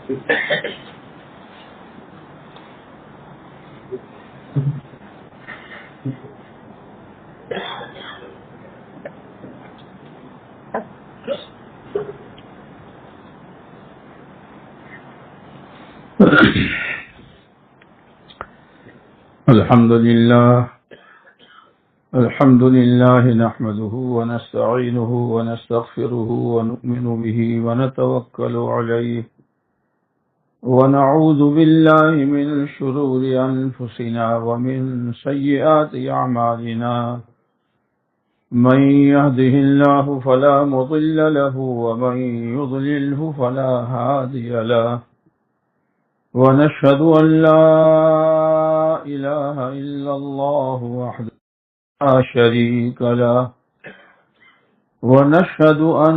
الحمد لله نحمده ونستعينه ونستغفره ونؤمن به ونتوكل عليه ونعوذ بالله من شرور أنفسنا ومن سيئات أعمالنا من يهده الله فلا مضل له ومن يضلله فلا هادي له ونشهد أن لا إله إلا الله وحده لا شريك له ونشهد أن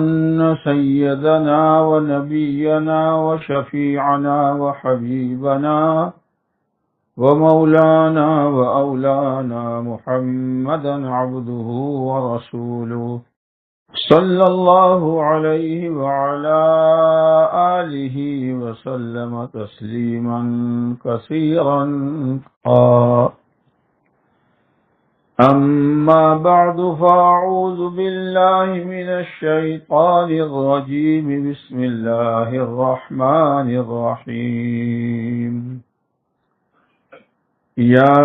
سيدنا ونبينا وشفيعنا وحبيبنا ومولانا وأولانا محمدا عبده ورسوله صلى الله عليه وعلى آله وسلم تسليما كثيرا أما بعد فأعوذ بالله من الشيطان الرجيم بسم الله الرحمن الرحيم يا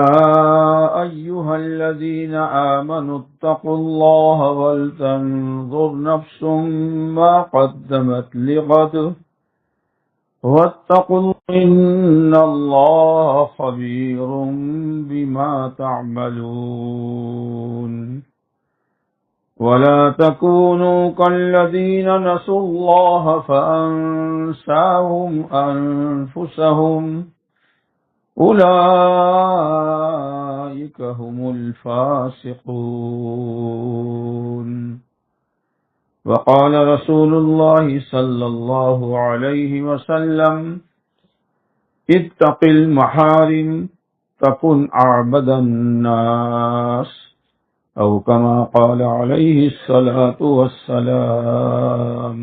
أيها الذين آمنوا اتقوا الله ولتنظر نفس ما قدمت لغد واتقوا إن الله خبير بما تعملون ولا تكونوا كالذين نسوا الله فأنساهم أنفسهم أولئك هم الفاسقون وقال رسول الله صلى الله عليه وسلم اتق المحارم تكن أعبد الناس أو كما قال عليه الصلاة والسلام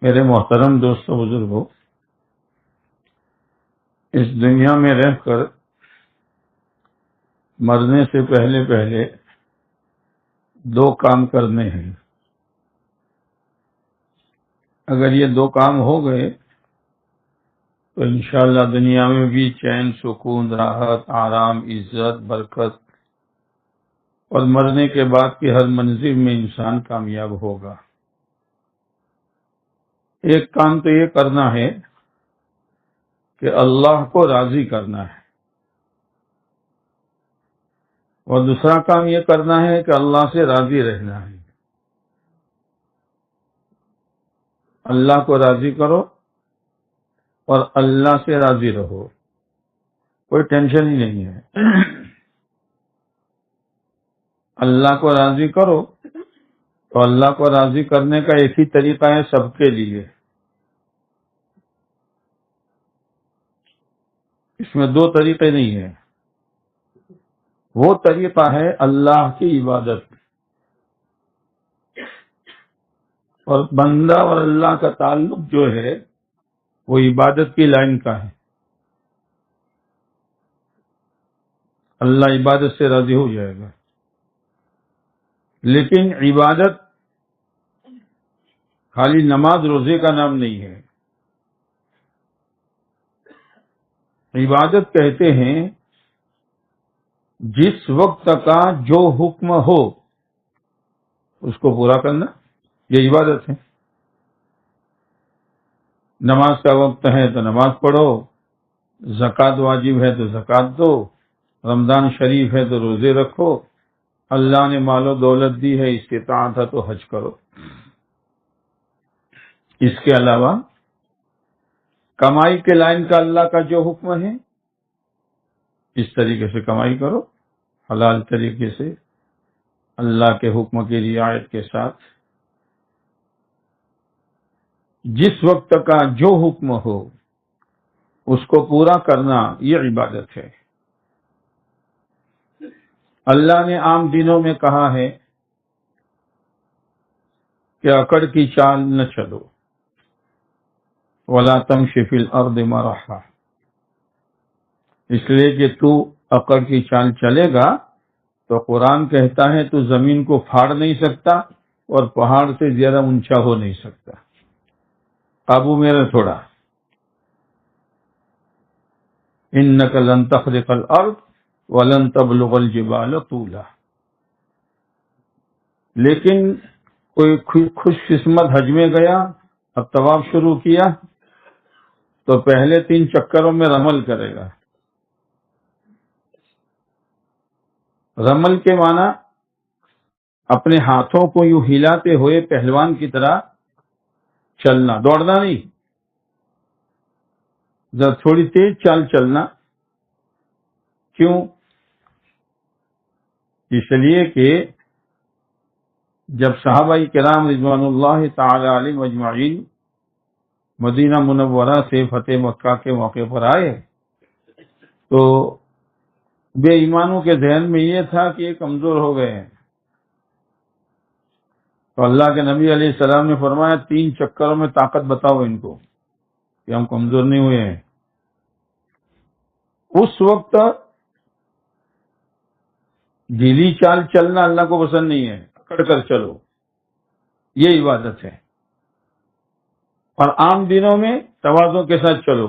میرے محترم دوستو بزرگو، اس دنیا میں رہ کر مرنے سے پہلے پہلے دو کام کرنے ہیں۔ اگر یہ دو کام ہو گئے تو انشاءاللہ دنیا میں بھی چین، سکون، راحت، آرام، عزت، برکت، اور مرنے کے بعد کی ہر منزل میں انسان کامیاب ہوگا۔ ایک کام تو یہ کرنا ہے کہ اللہ کو راضی کرنا ہے، اور دوسرا کام یہ کرنا ہے کہ اللہ سے راضی رہنا ہے۔ اللہ کو راضی کرو اور اللہ سے راضی رہو، کوئی ٹینشن ہی نہیں ہے۔ اللہ کو راضی کرو تو اللہ کو راضی کرنے کا ایک ہی طریقہ ہے سب کے لیے، اس میں دو طریقے نہیں ہیں۔ وہ طریقہ ہے اللہ کی عبادت، اور بندہ اور اللہ کا تعلق جو ہے وہ عبادت کی لائن کا ہے۔ اللہ عبادت سے راضی ہو جائے گا، لیکن عبادت خالی نماز روزے کا نام نہیں ہے۔ عبادت کہتے ہیں جس وقت کا جو حکم ہو اس کو پورا کرنا، یہ عبادت ہے۔ نماز کا وقت ہے تو نماز پڑھو، زکوٰۃ واجب ہے تو زکوٰۃ دو، رمضان شریف ہے تو روزے رکھو، اللہ نے مال و دولت دی ہے، استطاعت ہے تو حج کرو۔ اس کے علاوہ کمائی کے لائن کا اللہ کا جو حکم ہے اس طریقے سے کمائی کرو، حلال طریقے سے، اللہ کے حکم کی رعایت کے ساتھ۔ جس وقت کا جو حکم ہو اس کو پورا کرنا یہ عبادت ہے۔ اللہ نے عام دنوں میں کہا ہے کہ اکڑ کی چال نہ چلو، ولا تمش فی الارض مرحا، اس لیے کہ تو عقل کی چال چلے گا تو قرآن کہتا ہے تو زمین کو پھاڑ نہیں سکتا اور پہاڑ سے زیادہ اونچا ہو نہیں سکتا، قابو میرا تھوڑا۔ انک لن تخرق الارض ولن تبلغ الجبال طولا، لیکن کوئی خوش قسمت حج میں گیا، اب طواف شروع کیا تو پہلے 3 چکروں میں رمل کرے گا۔ رمل کے معنی اپنے ہاتھوں کو یوں ہلاتے ہوئے پہلوان کی طرح چلنا، دوڑنا نہیں، ذرا تھوڑی تیز چال چلنا۔ کیوں؟ اس لیے کہ جب صحابہ کرام رضوان اللہ تعالی علیہم اجمعین مدینہ منورہ سے فتح مکہ کے موقع پر آئے تو بے ایمانوں کے ذہن میں یہ تھا کہ یہ کمزور ہو گئے ہیں، تو اللہ کے نبی علیہ السلام نے فرمایا 3 چکروں میں طاقت بتاؤ ان کو کہ ہم کمزور نہیں ہوئے ہیں۔ اس وقت ڈھیلی چال چلنا اللہ کو پسند نہیں ہے، اکڑ کر چلو، یہ عبادت ہے۔ اور عام دنوں میں توازن کے ساتھ چلو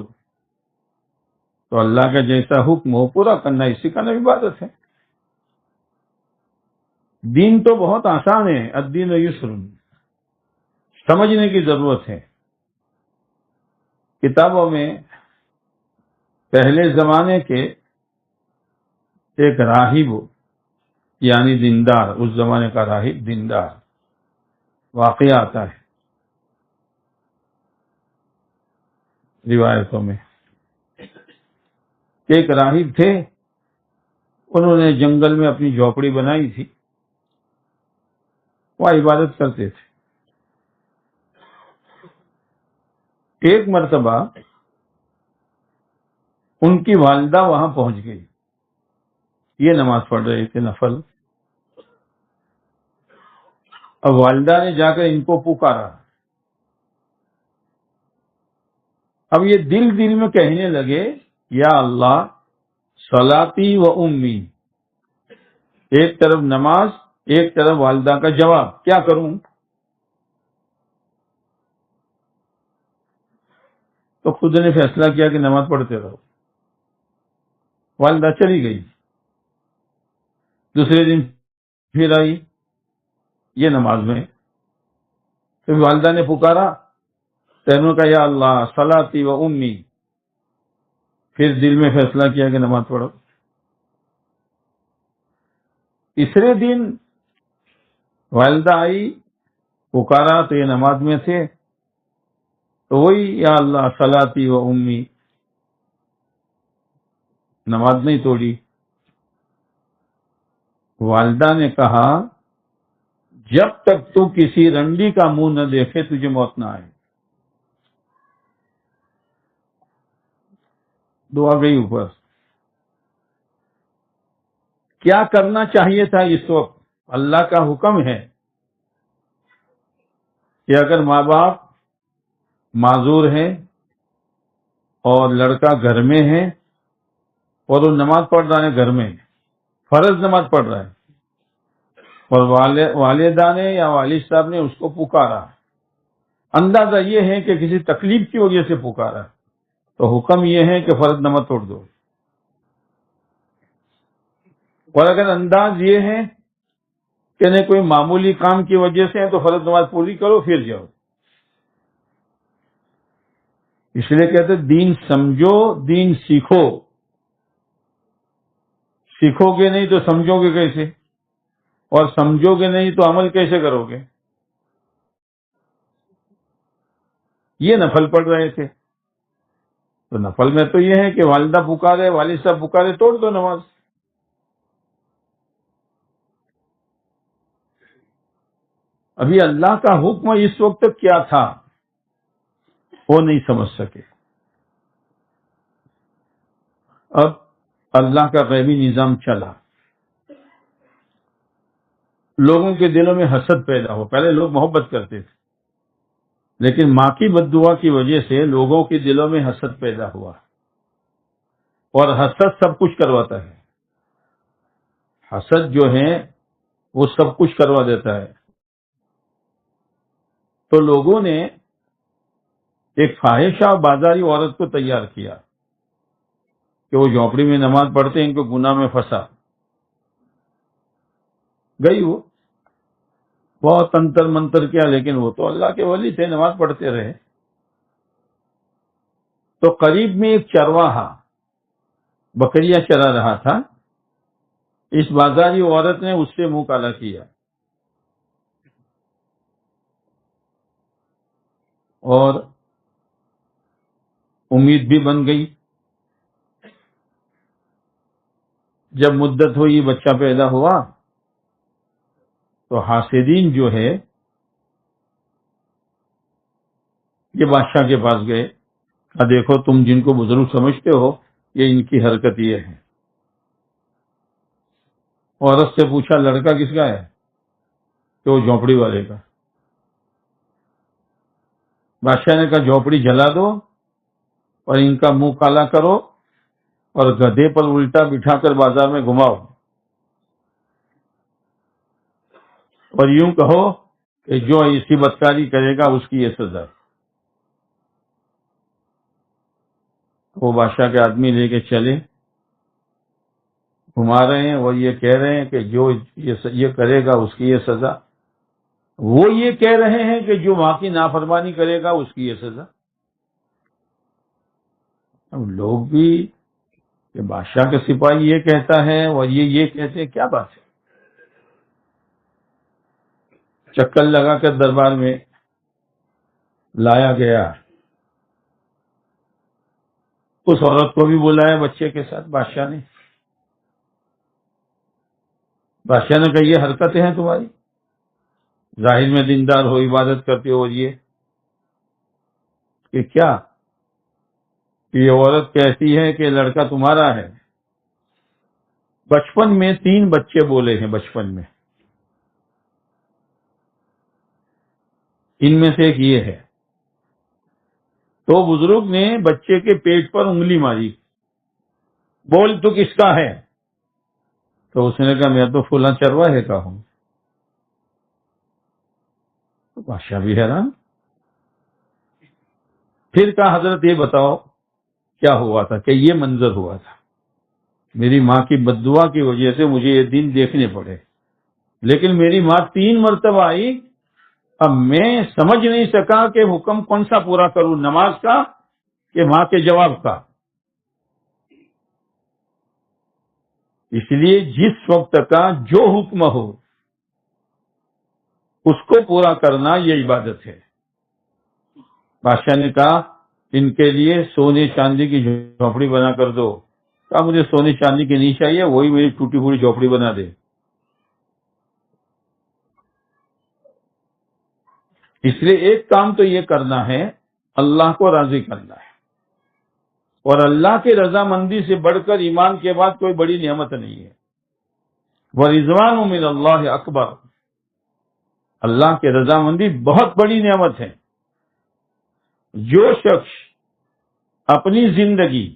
تو اللہ کا جیسا حکم ہو پورا کرنا، اسی کا نام عبادت ہے۔ دین تو بہت آسان ہے، الدین یسر، سمجھنے کی ضرورت ہے۔ کتابوں میں پہلے زمانے کے ایک راہب یعنی دیندار، اس زمانے کا راہب دیندار واقعہ آتا ہے روایتوں میں کہ ایک راہب تھے، انہوں نے جنگل میں اپنی جھوپڑی بنائی تھی، وہ عبادت کرتے تھے۔ ایک مرتبہ ان کی والدہ وہاں پہنچ گئی، یہ نماز پڑھ رہے تھے نفل۔ اب والدہ نے جا کر ان کو پکارا، اب یہ دل دل میں کہنے لگے یا اللہ صلاتی و امی، ایک طرف نماز ایک طرف والدہ کا جواب، کیا کروں؟ تو خود نے فیصلہ کیا کہ نماز پڑھتے رہو۔ والدہ چلی گئی، دوسرے دن پھر آئی یہ نماز میں، پھر والدہ نے پکارا، تینوں کا یا اللہ صلاتی و امی، پھر دل میں فیصلہ کیا کہ نماز پڑھو۔ تیسرے دن والدہ آئی، پکارا تو یہ نماز میں تھے، تو وہی یا اللہ صلاتی و امی، نماز نہیں توڑی۔ والدہ نے کہا جب تک تو کسی رنڈی کا منہ نہ دیکھے تجھے موت نہ آئے۔ دعا گئی اوپر۔ کیا کرنا چاہیے تھا اس وقت؟ اللہ کا حکم ہے کہ اگر ماں باپ معذور ہیں اور لڑکا گھر میں ہے اور وہ نماز پڑھ رہا ہے، گھر میں فرض نماز پڑھ رہا ہے، اور والدہ نے یا والد صاحب نے اس کو پکارا، اندازہ یہ ہے کہ کسی تکلیف کی وجہ سے پکارا، تو حکم یہ ہے کہ فرض نماز توڑ دو۔ اور اگر انداز یہ ہے کہ نہیں کوئی معمولی کام کی وجہ سے ہے تو فرض نماز پوری کرو پھر جاؤ۔ اس لیے کہتے دین سمجھو، دین سیکھو، سیکھو گے نہیں تو سمجھو گے کیسے، اور سمجھو گے نہیں تو عمل کیسے کرو گے؟ یہ نفل پڑھ رہے تھے، تو نفل میں تو یہ ہے کہ والدہ پکارے، والد صاحب پکارے، توڑ دو نماز۔ ابھی اللہ کا حکم اس وقت کیا تھا وہ نہیں سمجھ سکے۔ اب اللہ کا غیبی نظام چلا، لوگوں کے دلوں میں حسد پیدا ہو۔ پہلے لوگ محبت کرتے تھے، لیکن ماں کی بد دعا کی وجہ سے لوگوں کے دلوں میں حسد پیدا ہوا، اور حسد سب کچھ کرواتا ہے۔ حسد جو ہے وہ سب کچھ کروا دیتا ہے۔ تو لوگوں نے ایک فاحشہ بازاری عورت کو تیار کیا کہ وہ جھونپڑی میں نماز پڑھتے ہیں، ان کو گناہ میں پھنسا گئی، وہ بہت تنتر منتر کیا، لیکن وہ تو اللہ کے ولی تھے، نماز پڑھتے رہے۔ تو قریب میں ایک چرواہا بکریاں چرا رہا تھا، اس بازاری عورت نے اس سے منہ کالا کیا اور امید بھی بن گئی۔ جب مدت ہوئی، بچہ پیدا ہوا، تو حاسدین جو ہے یہ بادشاہ کے پاس گئے، کہا دیکھو تم جن کو بزرگ سمجھتے ہو یہ ان کی حرکت یہ ہے۔ عورت سے پوچھا لڑکا کس کا ہے؟ کہ وہ جھونپڑی والے کا۔ بادشاہ نے کہا جھونپڑی جلا دو اور ان کا منہ کالا کرو اور گدھے پر الٹا بٹھا کر بازار میں گھماؤ، اور یوں کہو کہ جو ایسی بدکاری کرے گا اس کی یہ سزا ہے۔ وہ بادشاہ کے آدمی لے کے چلے، گھما رہے ہیں، وہ یہ کہہ رہے ہیں کہ جو یہ کرے گا اس کی یہ سزا، وہ یہ کہہ رہے ہیں کہ جو ماں کی نافرمانی کرے گا اس کی یہ سزا۔ اب لوگ بھی کہ بادشاہ کا سپاہی یہ کہتا ہے اور یہ کہتے ہیں، کیا بات ہے؟ چکر لگا کر دربار میں لایا گیا، اس عورت کو بھی بلایا بچے کے ساتھ بادشاہ نے۔ بادشاہ نے کہا یہ حرکتیں ہیں تمہاری، ظاہر میں دیندار ہو، عبادت کرتے ہو، اور یہ کہ کیا یہ عورت کہتی ہے کہ لڑکا تمہارا ہے۔ بچپن میں 3 بچے بولے ہیں، بچپن میں، ان میں سے ایک یہ ہے۔ تو بزرگ نے بچے کے پیٹ پر انگلی ماری، بول تو کس کا ہے؟ تو اس نے کہا میں تو فلاں چرواہے کا ہوں۔ تو بادشاہ بھی حیران، پھر کہا حضرت یہ بتاؤ کیا ہوا تھا؟ کہ یہ منظر ہوا تھا، میری ماں کی بد دعا کی وجہ سے مجھے یہ دن دیکھنے پڑے، لیکن میری ماں 3 مرتبہ آئی، اب میں سمجھ نہیں سکا کہ حکم کون سا پورا کروں، نماز کا کہ ماں کے جواب کا۔ اس لیے جس وقت کا جو حکم ہو اس کو پورا کرنا یہ عبادت ہے۔ بادشاہ نے کہا ان کے لیے سونے چاندی کی جھونپڑی بنا کر دو۔ کہا مجھے سونے چاندی کی نہیں چاہیے، وہی میری ٹوٹی پھوٹی جھونپڑی بنا دے۔ اس لیے ایک کام تو یہ کرنا ہے، اللہ کو راضی کرنا ہے، اور اللہ کی رضامندی سے بڑھ کر ایمان کے بعد کوئی بڑی نعمت نہیں ہے۔ وَرِضْوَانٌ مِّنَ اللَّهِ اکبر، اللہ کی رضامندی بہت بڑی نعمت ہے۔ جو شخص اپنی زندگی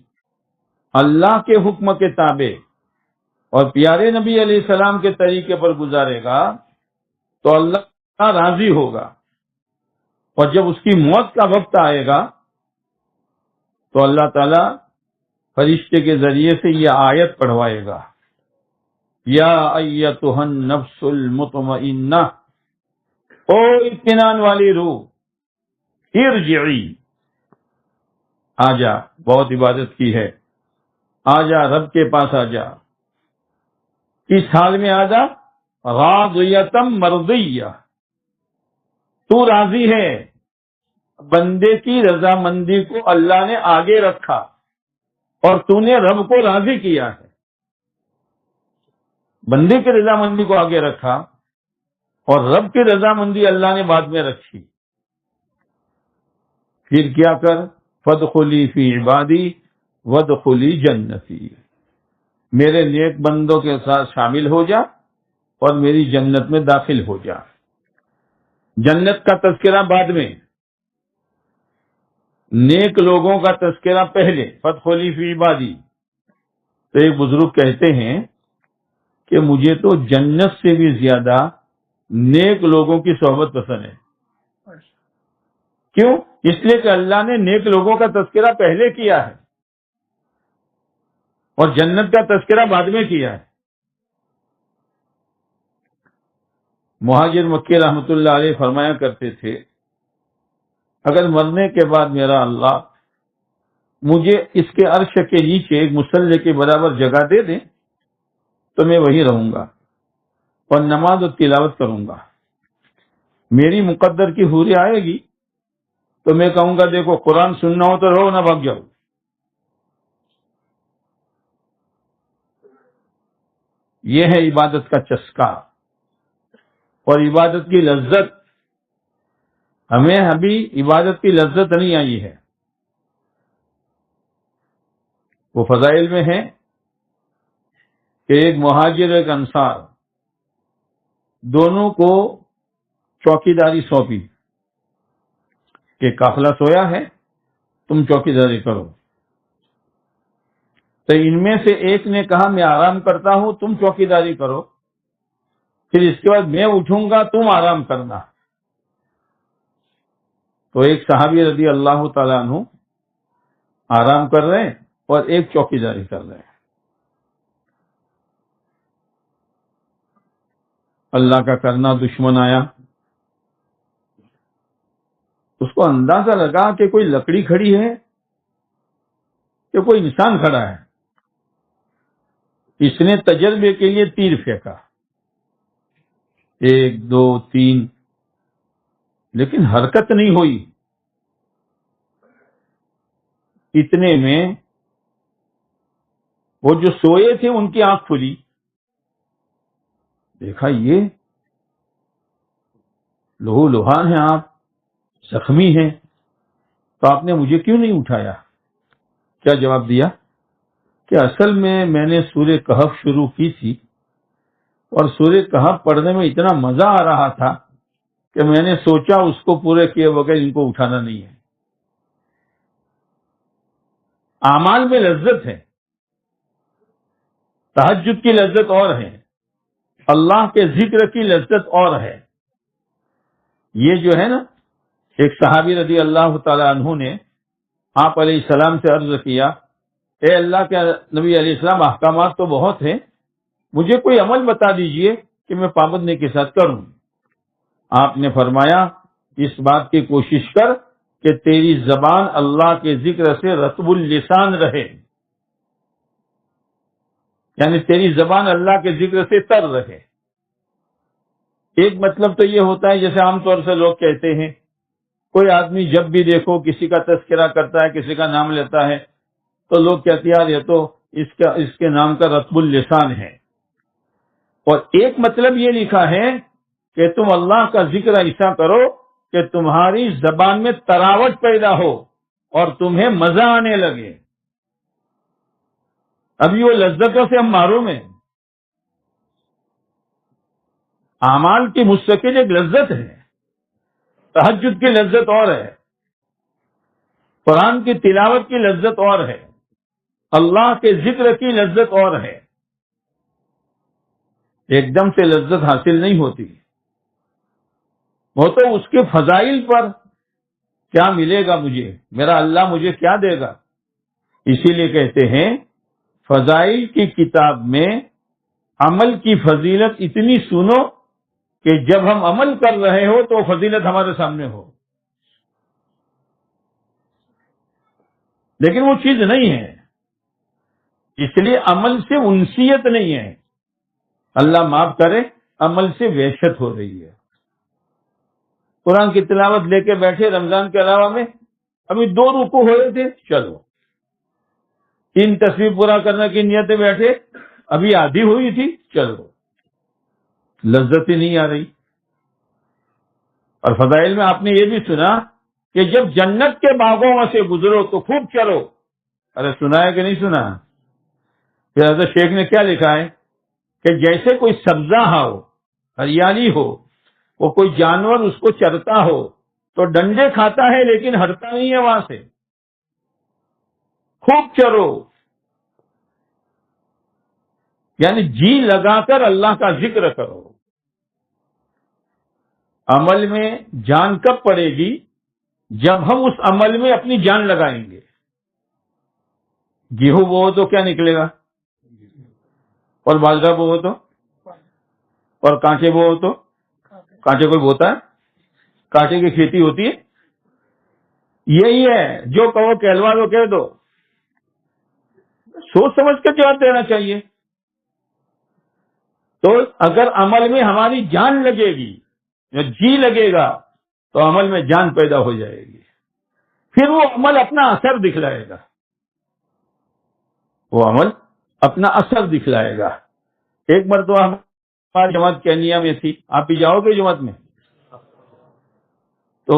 اللہ کے حکم کے تابع اور پیارے نبی علیہ السلام کے طریقے پر گزارے گا تو اللہ راضی ہوگا، اور جب اس کی موت کا وقت آئے گا تو اللہ تعالی فرشتے کے ذریعے سے یہ آیت پڑھوائے گا، یا ایتھا النفس المطمئنہ، او اطمینان والی روح، ارجعی، آجا، بہت عبادت کی ہے، آجا رب کے پاس آجا۔ کس حال میں آجا؟ راضیۃ مرضیہ، تو راضی ہے۔ بندے کی رضامندی کو اللہ نے آگے رکھا اور تو نے رب کو راضی کیا ہے۔ بندے کی رضامندی کو آگے رکھا اور رب کی رضامندی اللہ نے بعد میں رکھی۔ پھر کیا کر؟ فادخلی فی عبادی وادخلی جنتی، میرے نیک بندوں کے ساتھ شامل ہو جا اور میری جنت میں داخل ہو جا۔ جنت کا تذکرہ بعد میں، نیک لوگوں کا تذکرہ پہلے، فادخلی فی عبادی. تو ایک بزرگ کہتے ہیں کہ مجھے تو جنت سے بھی زیادہ نیک لوگوں کی صحبت پسند ہے. کیوں؟ اس لیے کہ اللہ نے نیک لوگوں کا تذکرہ پہلے کیا ہے اور جنت کا تذکرہ بعد میں کیا ہے. مہاجر مکی رحمۃ اللہ علیہ فرمایا کرتے تھے، اگر مرنے کے بعد میرا اللہ مجھے اس کے عرش کے نیچے ایک مصلی کے برابر جگہ دے دیں تو میں وہی رہوں گا اور نماز و تلاوت کروں گا. میری مقدر کی حوری آئے گی تو میں کہوں گا دیکھو قرآن سننا ہو تو رہو نہ بھاگ جاؤ. یہ ہے عبادت کا چسکا اور عبادت کی لذت. ہمیں ابھی عبادت کی لذت نہیں آئی ہے. وہ فضائل میں ہے کہ ایک مہاجر ایک انصار دونوں کو چوکیداری سونپی کہ قافلہ سویا ہے تم چوکیداری کرو. تو ان میں سے ایک نے کہا میں آرام کرتا ہوں تم چوکیداری کرو، پھر اس کے بعد میں اٹھوں گا تم آرام کرنا. تو ایک صحابی رضی اللہ تعالیٰ عنہ آرام کر رہے ہیں اور ایک چوکیداری کر رہے ہیں. اللہ کا کرنا دشمن آیا، اس کو اندازہ لگا کہ کوئی لکڑی کھڑی ہے کہ کوئی انسان کھڑا ہے. اس نے تجربے کے لیے تیر پھینکا، 1 2 3، لیکن حرکت نہیں ہوئی. اتنے میں وہ جو سوئے تھے ان کی آنکھ کھلی، دیکھا یہ لہو لہان ہیں، آپ زخمی ہیں، تو آپ نے مجھے کیوں نہیں اٹھایا؟ کیا جواب دیا کہ اصل میں نے سورہ کہف شروع کی تھی اور سورہ کہف پڑھنے میں اتنا مزہ آ رہا تھا کہ میں نے سوچا اس کو پورے کیے بغیر ان کو اٹھانا نہیں ہے. اعمال میں لذت ہے، تہجد کی لذت اور ہے، اللہ کے ذکر کی لذت اور ہے. یہ جو ہے نا، ایک صحابی رضی اللہ تعالی عنہ نے آپ علیہ السلام سے عرض کیا، اے اللہ کے نبی علیہ السلام احکامات تو بہت ہیں، مجھے کوئی عمل بتا دیجئے کہ میں پابندی کے ساتھ کروں. آپ نے فرمایا اس بات کی کوشش کر کہ تیری زبان اللہ کے ذکر سے رطب اللسان رہے، یعنی تیری زبان اللہ کے ذکر سے تر رہے. ایک مطلب تو یہ ہوتا ہے جیسے عام طور سے لوگ کہتے ہیں، کوئی آدمی جب بھی دیکھو کسی کا تذکرہ کرتا ہے، کسی کا نام لیتا ہے تو لوگ کہتے ہیں یار یہ تو اس کے نام کا رطب اللسان ہے. اور ایک مطلب یہ لکھا ہے کہ تم اللہ کا ذکر ایسا کرو کہ تمہاری زبان میں تراوٹ پیدا ہو اور تمہیں مزہ آنے لگے. ابھی وہ لذتوں سے ہم محروم ہیں. اعمال کی مستقل ایک لذت ہے، تہجد کی لذت اور ہے، قرآن کی تلاوت کی لذت اور ہے، اللہ کے ذکر کی لذت اور ہے. ایک دم سے لذت حاصل نہیں ہوتی، وہ تو اس کے فضائل پر کیا ملے گا مجھے، میرا اللہ مجھے کیا دے گا. اسی لیے کہتے ہیں فضائل کی کتاب میں عمل کی فضیلت اتنی سنو کہ جب ہم عمل کر رہے ہو تو فضیلت ہمارے سامنے ہو، لیکن وہ چیز نہیں ہے. اس لیے عمل سے انسیت نہیں ہے، اللہ معاف کرے، عمل سے وحشت ہو رہی ہے. قرآن کی تلاوت لے کے بیٹھے رمضان کے علاوہ میں، ابھی 2 رکوع ہو رہے تھے، چلو 3 تسبیح پورا کرنے کی نیت سے بیٹھے، ابھی آدھی ہوئی تھی، چلو لذت ہی نہیں آ رہی. اور فضائل میں آپ نے یہ بھی سنا کہ جب جنت کے باغوں میں سے گزرو تو خوب چلو. ارے سنا ہے کہ نہیں سنا؟ پھر حضرت شیخ نے کیا لکھا ہے کہ جیسے کوئی سبزہ ہو، ہریالی ہو، وہ کوئی جانور اس کو چرتا ہو تو ڈنڈے کھاتا ہے لیکن ہٹتا نہیں ہے وہاں سے. خوب چرو، یعنی جی لگا کر اللہ کا ذکر کرو۔ عمل میں جان کب پڑے گی؟ جب ہم اس عمل میں اپنی جان لگائیں گے۔ گیہوں بو تو کیا نکلے گا؟ اور باجرہ بو تو، اور کانٹے بو تو، کانٹے کوئی بوتا ہے؟ کانٹے کی کھیتی ہوتی ہے؟ یہی ہے، جو کہو کہلوا دو، کہہ دو، سوچ سمجھ کر جواب دینا چاہیے۔ تو اگر عمل میں ہماری جان لگے گی، جی لگے گا، تو عمل میں جان پیدا ہو جائے گی، پھر وہ عمل اپنا اثر دکھلائے گا، وہ عمل اپنا اثر دکھلائے گا۔ ایک مرتبہ ہماری جماعت کینیا میں تھی، آپ بھی جاؤ گے جماعت میں؟ تو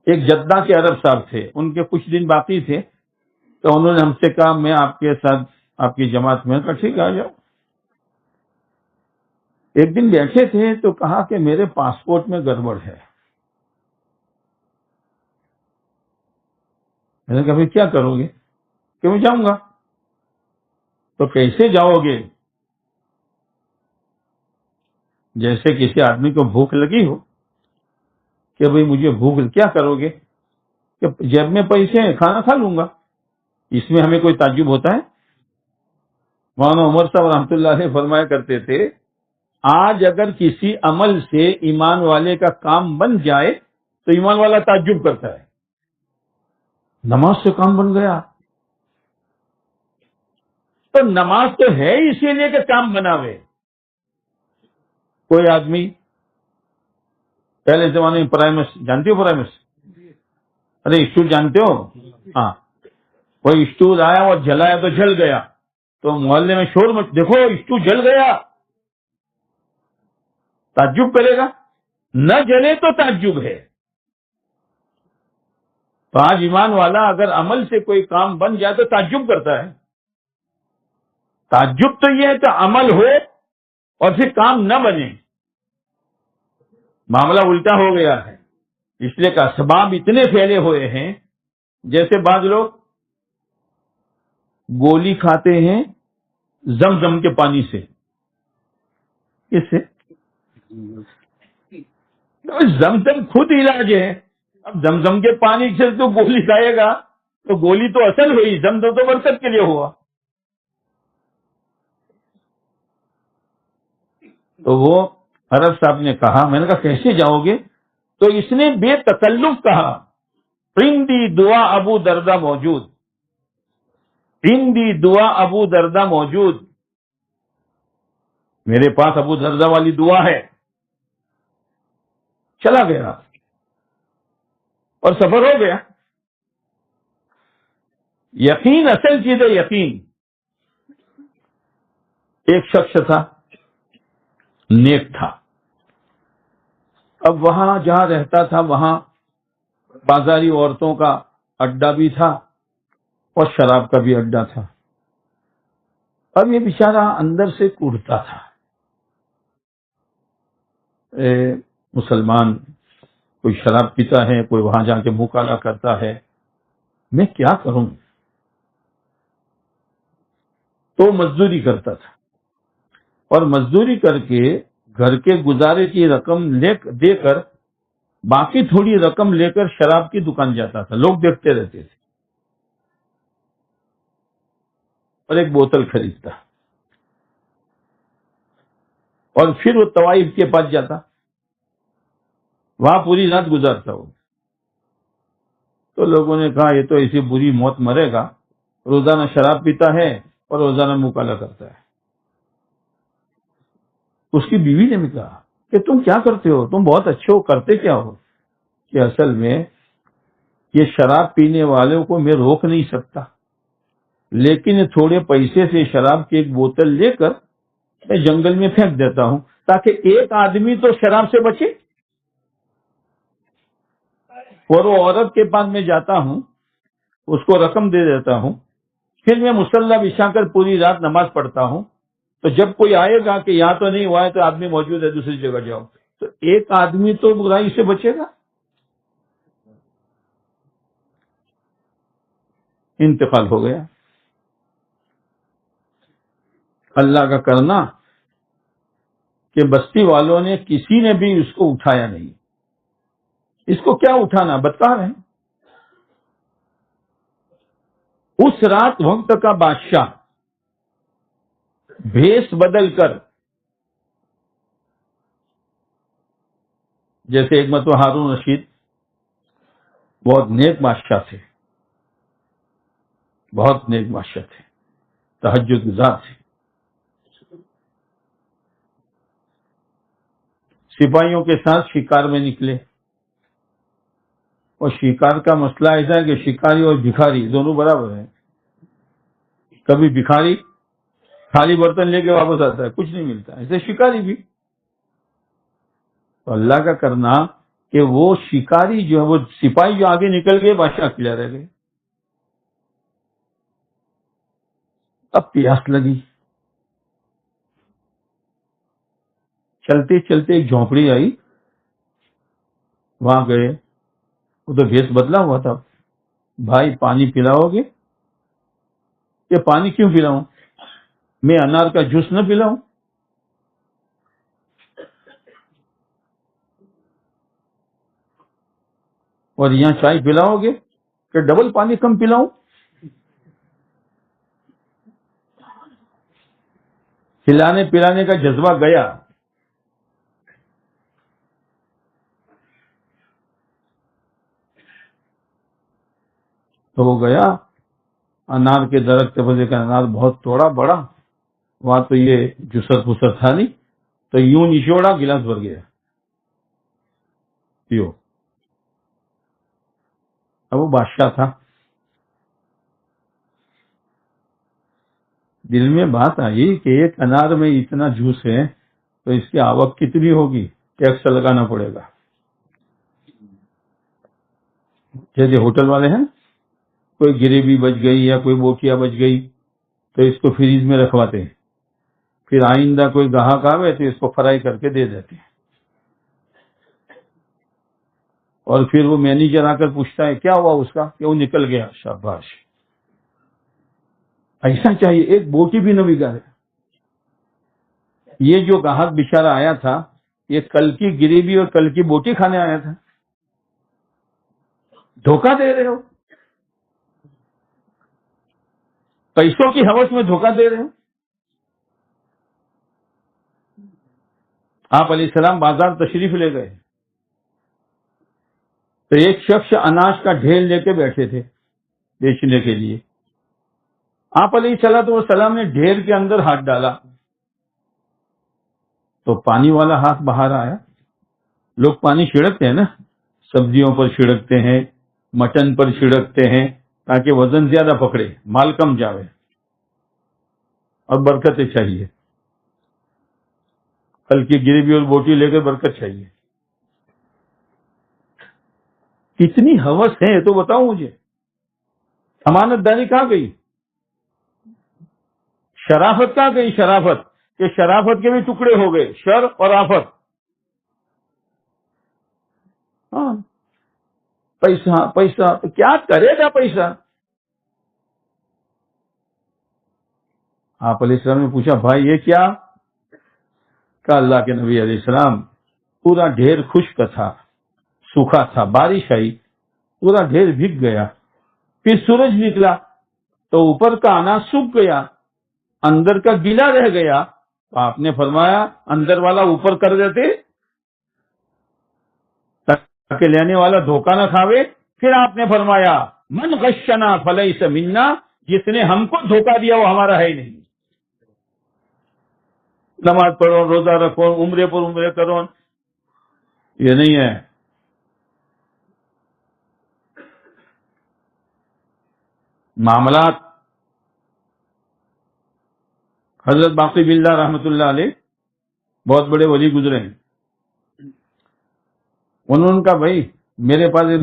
ایک جدہ کے عرب صاحب تھے، ان کے کچھ دن باقی تھے، تو انہوں نے ہم سے کہا میں آپ کے ساتھ آپ کی جماعت میں، کہا ٹھیک ہے، آ جاؤ۔ ایک دن بیٹھے تھے تو کہا کہ میرے پاسپورٹ میں گڑبڑ ہے۔ میں نے کہا بھائی کیا کرو گے؟ کہ میں جاؤں گا۔ تو کیسے جاؤ گے؟ جیسے کسی آدمی کو بھوک لگی ہو کہ بھئی مجھے بھوک، کیا کرو گے؟ کہ جیب میں پیسے ہیں، کھانا کھا لوں گا۔ اس میں ہمیں کوئی تعجب ہوتا ہے؟ مولانا عمر صاحب رحمۃ اللہ علیہ فرمایا کرتے تھے، آج اگر کسی عمل سے ایمان والے کا کام بن جائے تو ایمان والا تعجب کرتا ہے، نماز سے کام بن گیا۔ تو نماز تو ہے اسی لیے کہ کام بناوے۔ کوئی آدمی پہلے زمانے میں پرائمس، جانتے ہو پرائمس؟ ارے اسٹول جانتے ہو؟ ہاں، کوئی اسٹول آیا اور جلایا تو جل گیا، تو محلے میں شور مچ، دیکھو اسٹول جل گیا، تعجب کرے گا؟ نہ جلے تو تعجب ہے۔ تو آج ایمان والا اگر عمل سے کوئی کام بن جائے تو تعجب کرتا ہے۔ تعجب تو یہ ہے کہ عمل ہو اور پھر کام نہ بنے، معاملہ الٹا ہو گیا ہے۔ اس لیے کہ اسباب اتنے پھیلے ہوئے ہیں، جیسے بعض لوگ گولی کھاتے ہیں زمزم کے پانی سے۔ کس سے؟ زمزم خود علاج ہے، اب زمزم کے پانی سے تو گولی کھائے گا تو گولی تو اصل ہوئی، زمزم تو برکت کے لیے ہوا۔ تو وہ عرب صاحب نے کہا، میں نے کہا کیسے جاؤ گے؟ تو اس نے بے تکلف کہا، عندی دعا ابو دردہ موجود، عندی دعا ابو دردہ موجود، میرے پاس ابو دردہ والی دعا ہے۔ چلا گیا اور سفر ہو گیا۔ یقین اصل چیز ہے، یقین۔ ایک شخص تھا، نیک تھا، اب وہاں جہاں رہتا تھا وہاں بازاری عورتوں کا اڈا بھی تھا اور شراب کا بھی اڈا تھا۔ اب یہ بیچارہ اندر سے کوڑتا تھا، مسلمان کوئی شراب پیتا ہے، کوئی وہاں جا کے منہ کالا کرتا ہے، میں کیا کروں؟ تو مزدوری کرتا تھا، اور مزدوری کر کے گھر کے گزارے کی رقم دے کر باقی تھوڑی رقم لے کر شراب کی دکان جاتا تھا، لوگ دیکھتے رہتے تھے، اور ایک بوتل خریدتا، اور پھر وہ طوائف کے پاس جاتا، وہاں پوری رات گزارتا ہو۔ تو لوگوں نے کہا یہ تو ایسی بری موت مرے گا، روزانہ شراب پیتا ہے اور روزانہ منہ کالا کرتا ہے۔ اس کی بیوی نے بھی کہا کہ تم کیا کرتے ہو، تم بہت اچھے ہو، کرتے کیا ہو؟ کہ اصل میں یہ شراب پینے والوں کو میں روک نہیں سکتا، لیکن تھوڑے پیسے سے شراب کی ایک بوتل لے کر میں جنگل میں پھینک دیتا ہوں تاکہ ایک آدمی تو شراب سے بچے، اور وہ عورت کے پاس میں جاتا ہوں، اس کو رقم دے دیتا ہوں، پھر میں مصلی بچھا کر پوری رات نماز پڑھتا ہوں، تو جب کوئی آئے گا کہ یہاں تو نہیں ہوا ہے تو آدمی موجود ہے دوسری جگہ جاؤ، تو ایک آدمی تو برائی سے بچے گا۔ انتقال ہو گیا. اللہ کا کرنا کہ بستی والوں نے کسی نے بھی اس کو اٹھایا نہیں. اس کو کیا اٹھانا، بتا رہے ہیں. اس رات وقت کا بادشاہ بھیس بدل کر، جیسے ایک مرتبہ ہارون رشید بہت نیک بادشاہ تھے، بہت نیک بادشاہ تھے، تہجد گزار تھے. سپاہیوں کے ساتھ شکار میں نکلے، اور شکار کا مسئلہ ایسا ہے کہ شکاری اور بھکاری دونوں برابر ہیں. کبھی بھکاری خالی برتن لے کے واپس آتا ہے، کچھ نہیں ملتا، ایسے شکاری بھی. تو اللہ کا کرنا کہ وہ شکاری جو ہے، وہ سپاہی جو آگے نکل گئے، بادشاہ اکیلا رہ گئے. اب پیاس لگی، چلتے چلتے ایک جھونپڑی آئی، وہاں گئے. وہ تو بھیس بدلا ہوا تھا. بھائی پانی پلاؤ گے؟ کہ پانی کیوں پلاؤں، میں انار کا جوس نہ پلاؤں؟ اور یہاں چائے پلاؤ گے کہ ڈبل پانی کم پلاؤں؟ کھلانے پلانے کا جذبہ گیا. تو وہ گیا انار کے درخت کے وجہ کا انار بہت توڑا بڑا، وہاں تو یہ جسر پسر تھا نہیں، تو یوں نچوڑا، گلاس بھر گیا. پیو. اب وہ بادشاہ تھا، دل میں بات آئی کہ ایک انار میں اتنا جوس ہے تو اس کی آوک کتنی ہوگی، ٹیکس لگانا پڑے گا. جیسے ہوٹل والے ہیں، کوئی گریوی بچ گئی یا کوئی بوٹیا بچ گئی تو اس کو فریج میں رکھواتے ہیں، پھر آئندہ کوئی گاہک آوے تو اس کو فرائی کر کے دے دیتے ہیں. اور پھر وہ مینیجر آ کر پوچھتا ہے کیا ہوا اس کا، کہ وہ نکل گیا. شاباش، ایسا چاہیے، ایک بوٹی بھی نہ بگاڑے. یہ جو گاہک بیچارہ آیا تھا، یہ کل کی گریوی اور کل کی بوٹی کھانے آیا تھا. دھوکہ دے رہے ہو، پیسوں کی ہوس میں دھوکہ دے رہے ہو. آپ علیہ السلام بازار تشریف لے گئے تو ایک شخص اناج کا ڈھیر لے کے بیٹھے تھے بیچنے کے لیے. آپ علیہ السلام نے ڈھیر کے اندر ہاتھ ڈالا تو پانی والا ہاتھ باہر آیا. لوگ پانی چھڑکتے ہیں نا، سبزیوں پر چھڑکتے ہیں، مٹن پر چھڑکتے ہیں تاکہ وزن زیادہ پکڑے، مال کم جاوے اور برکتیں چاہیے. کل کی گریوی اور بوٹی لے کے برکت چاہیے. کتنی ہوس ہے تو بتاؤ مجھے. امانت داری کہاں گئی، شرافت کہاں گئی؟ شرافت کہ شرافت کے بھی ٹکڑے ہو گئے، شر اور آفت. ہاں، پیسہ پیسہ تو کیا کرے گا پیسہ. آپ علیہ السلام نے پوچھا بھائی یہ کیا؟ کہ اللہ کے نبی علیہ السلام پورا ڈھیر خشک تھا، سوکھا تھا، بارش آئی، پورا ڈھیر بھیگ گیا. پھر سورج نکلا تو اوپر کا اناج سوکھ گیا، اندر کا گیلا رہ گیا. تو آپ نے فرمایا اندر والا اوپر کر دیتے تاکہ لینے والا دھوکہ نہ کھاوے. پھر آپ نے فرمایا من غشنا فلیس منا، جس نے ہم کو دھوکہ دیا وہ ہمارا ہے ہی نہیں. نماز پڑھو، روزہ رکھو، عمرے پر عمرے کرو، یہ نہیں ہے. معاملات. حضرت باقی باللہ رحمۃ اللہ علیہ بہت بڑے ولی گزرے ہیں. انہوں نے کہا بھائی میرے پاس ایک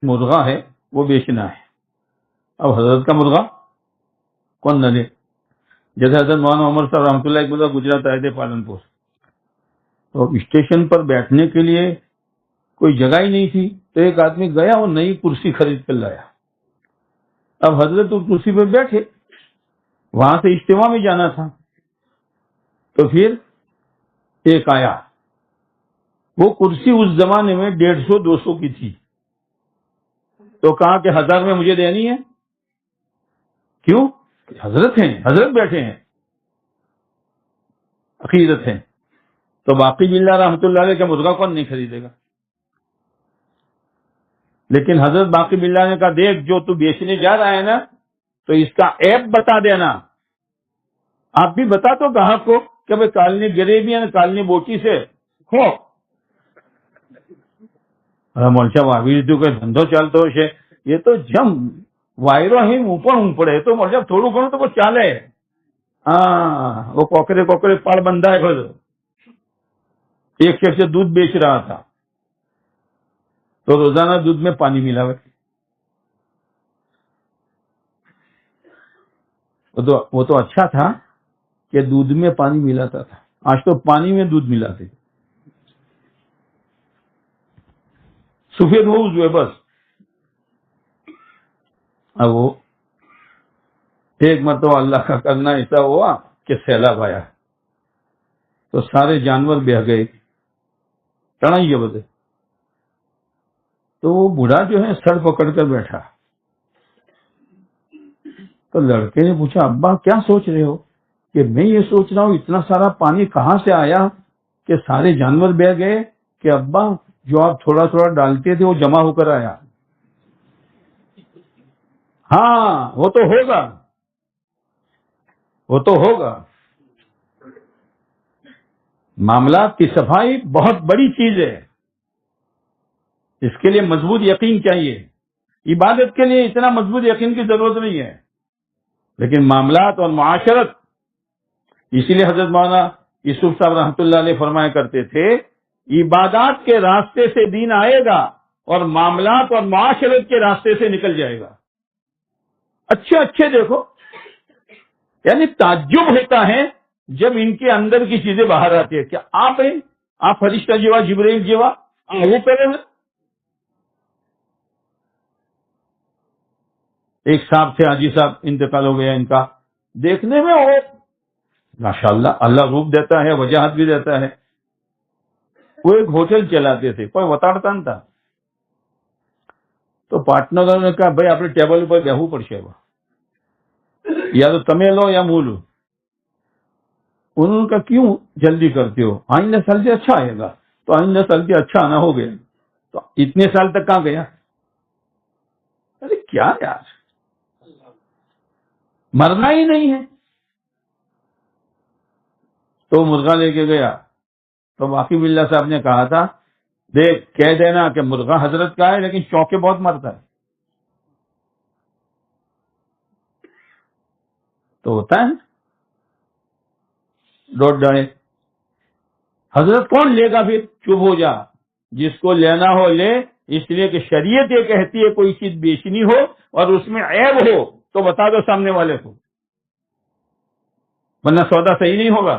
مرغا ہے وہ بیچنا ہے. اب حضرت کا مرغا کون نہ لے. جیسے حضرت مولانا عمر صاحب رحمۃ اللہ ایک مرتبہ گجرات آئے تھے پالنپور، تو اسٹیشن پر بیٹھنے کے لیے کوئی جگہ ہی نہیں تھی، تو ایک آدمی گیا اور نئی کرسی خرید کر لایا. اب حضرت تو کرسی پہ بیٹھے، وہاں سے اجتماع میں جانا تھا، تو پھر ایک آیا، وہ کرسی اس زمانے میں 150-200 کی تھی، تو کہا کہ 1000 میں مجھے دینی ہے. کیوں؟ حضرت ہیں، حضرت بیٹھے ہیں، عقیدت ہے. تو باقی باللہ رحمۃ اللہ علیہ کا مرغہ کون نہیں خریدے گا؟ لیکن حضرت باقی باللہ نے کہا دیکھ جو تو بیچنے جا رہا ہے نا، تو اس کا عیب بتا دینا. آپ بھی بتا تو گاہک کو کہ بھائی کالنی گریبی ہے، کالنی بوٹی سے ہو مولچا واویز تو کوئی دھندو چلતો છે. یہ تو جم વાયરો અહીં ઊંપણ પડે તો મતલબ થોડું ઘણું તો ચાલે. ہاں وہ کوکرے پاڑ بندہ ہے خود. ایک شخص سے دودھ بیچ رہا تھا تو روزانہ دودھ میں پانی ملاوے. وہ تو اچھا تھا کہ دودھ میں پانی ملاتا تھا، آج تو پانی میں دودھ ملاتے. سفید ہو جو ہے بس. اب وہ ایک مرتبہ اللہ کا کرنا ایسا ہوا کہ سیلاب آیا تو سارے جانور بہ گئے، ٹڑائیے بدے. تو وہ بوڑھا جو ہے سر پکڑ کر بیٹھا. تو لڑکے نے پوچھا ابا کیا سوچ رہے ہو؟ کہ میں یہ سوچ رہا ہوں اتنا سارا پانی کہاں سے آیا کہ سارے جانور بہ گئے، کہ ابا جو آپ تھوڑا تھوڑا ڈالتے تھے وہ جمع ہو کر آیا. ہاں وہ تو ہوگا، وہ تو ہوگا. معاملات کی صفائی بہت بڑی چیز ہے، اس کے لیے مضبوط یقین چاہیے. عبادت کے لیے اتنا مضبوط یقین کی ضرورت نہیں ہے، لیکن معاملات اور معاشرت. اسی لیے حضرت مولانا یوسف صاحب رحمۃ اللہ علیہ فرمایا کرتے تھے عبادات کے راستے سے دین آئے گا اور معاملات اور معاشرت کے راستے سے نکل جائے گا. اچھے دیکھو، یعنی تعجب ہوتا ہے جب ان کے اندر کی چیزیں باہر آتی ہے. کیا آپ فرشتہ جیوا جبرائیل جیوا وہ پہلے ہیں. ایک صاحب تھے حاجی صاحب، انتقال ہو گیا ان کا. دیکھنے میں وہ ماشاءاللہ اللہ روپ دیتا ہے، وجاہت بھی دیتا ہے. وہ ایک ہوٹل چلاتے تھے، کوئی وتاڑتا نہ تھا. تو پارٹنروں نے کہا بھائی اپنے ٹیبل پر بیہવું પડશે، یا تو تمہیں لو یا منہ لو. انہوں نے کہا کیوں جلدی کرتے ہو؟ آئندہ سال سے اچھا آئے گا. تو آئندہ سال سے اچھا آنا ہو گیا تو اتنے سال تک کہاں گیا؟ ارے کیا یار، مرنا ہی نہیں ہے. تو مرغا لے کے گیا تو باقی باللہ صاحب نے کہا تھا دیکھ کہہ دینا کہ مرغا حضرت کا ہے لیکن چونکے بہت مرتا ہے. تو ہوتا ہے لوٹ ڈالے. حضرت کون لے گا؟ پھر چپ ہو جا، جس کو لینا ہو لے. اس لیے کہ شریعت یہ کہتی ہے کوئی چیز بیچنی ہو اور اس میں عیب ہو تو بتا دو سامنے والے کو، ورنہ سودا صحیح نہیں ہوگا.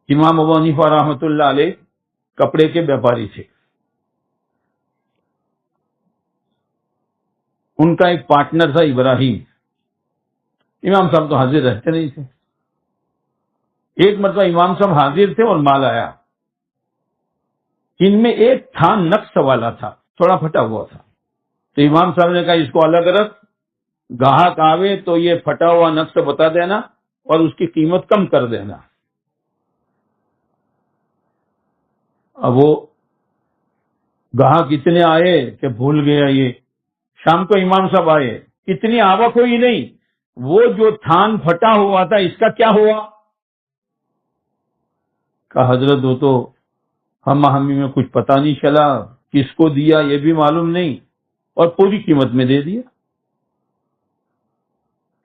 امام ابو حنیفہ رحمۃ اللہ علیہ کپڑے کے بیپاری تھے. ان کا ایک پارٹنر تھا ابراہیم. امام صاحب تو حاضر رہتے نہیں تھے. ایک مرتبہ امام صاحب حاضر تھے اور مال آیا. ان میں ایک تھان نقص والا تھا، تھوڑا پھٹا ہوا تھا. تو امام صاحب نے کہا اس کو الگ رکھ، گاہک آوے تو یہ پھٹا ہوا نقص بتا دینا اور اس کی قیمت کم کر دینا. اب وہ گاہک اتنے آئے کہ بھول گیا. یہ شام کو امام صاحب آئے، اتنی آوک ہوئی نہیں. وہ جو تھان پھٹا ہوا تھا اس کا کیا ہوا؟ کہا حضرت وہ تو ہم آہمی میں کچھ پتہ نہیں چلا، کس کو دیا یہ بھی معلوم نہیں، اور پوری قیمت میں دے دیا.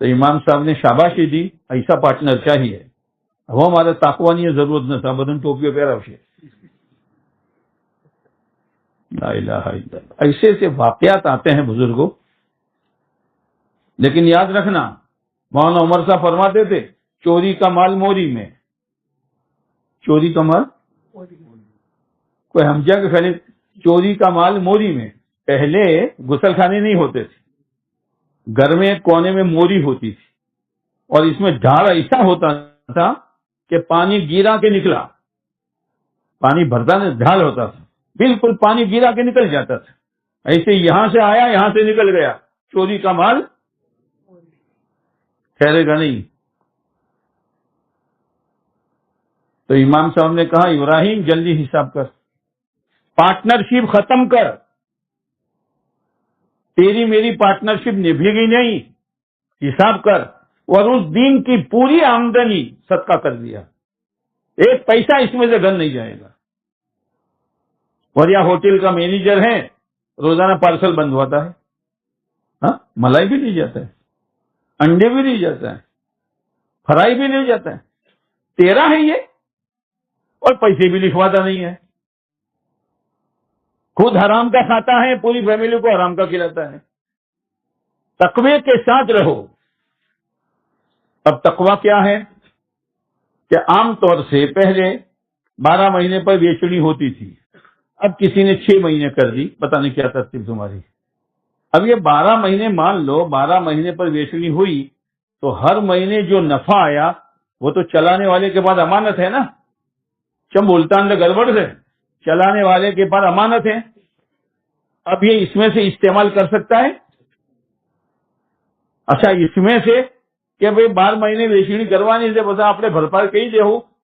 تو امام صاحب نے شاباشی دی، ایسا پارٹنر چاہیے. وہ ہمارے تقوی نہیں، ضرورت نہ تھا، بدن ٹوپیوں پہ رہے. لا الہ الا اللہ. ایسے ایسے واقعات آتے ہیں بزرگوں. لیکن یاد رکھنا مولانا عمر صاحب فرماتے تھے چوری کا مال موری میں. چوری کا مال کوئی ہم جا کے خالی چوری کا مال موری میں. پہلے غسل خانے نہیں ہوتے تھے, گھر میں ایک کونے میں موری ہوتی تھی, اور اس میں ڈھال ایسا ہوتا تھا کہ پانی گیرا کے نکلا, پانی بھرتا نہیں, ڈھال ہوتا تھا, بالکل پانی گیرا کے نکل جاتا تھا. ایسے یہاں سے آیا یہاں سے نکل گیا, چوری کا مال ٹھہرے گا نہیں. تو امام صاحب نے کہا ابراہیم جلدی حساب کر, پارٹنرشپ ختم کر, تیری میری پارٹنرشپ نبھے گی نہیں, حساب کر. اور اس دن کی پوری آمدنی صدقہ کر دیا, ایک پیسہ اس میں سے گن نہیں جائے گا. اور یا ہوٹل کا مینیجر ہے, روزانہ پارسل بندواتا ہے, ہاں ملائی بھی نہیں جاتا ہے, انڈے بھی نہیں جاتا ہے, فرائی بھی نہیں جاتا ہے, تیرا ہے یہ, اور پیسے بھی لکھواتا نہیں ہے, خود حرام کا کھاتا ہے, پوری فیملی کو حرام کا کھلاتا ہے. تقوی کے ساتھ رہو. اب تقوی کیا ہے کہ عام طور سے پہلے 12 مہینے پر بیچنی ہوتی تھی, اب کسی نے 6 مہینے کر دی, پتہ نہیں کیا ترتیب تمہاری. اب یہ 12 مہینے مان لو, 12 مہینے پر بیچنی ہوئی تو ہر مہینے جو نفع آیا وہ تو چلانے والے کے پاس امانت ہے نا, چم بولتا گڑبڑ سے, چلانے والے کے پاس امانت ہے. اب یہ اس میں سے استعمال کر سکتا ہے. اچھا اس میں سے کہ بھئی 12 مہینے ویچنی کرવાની છે, પછી આપણે ભરપાઈ કહી દેવું,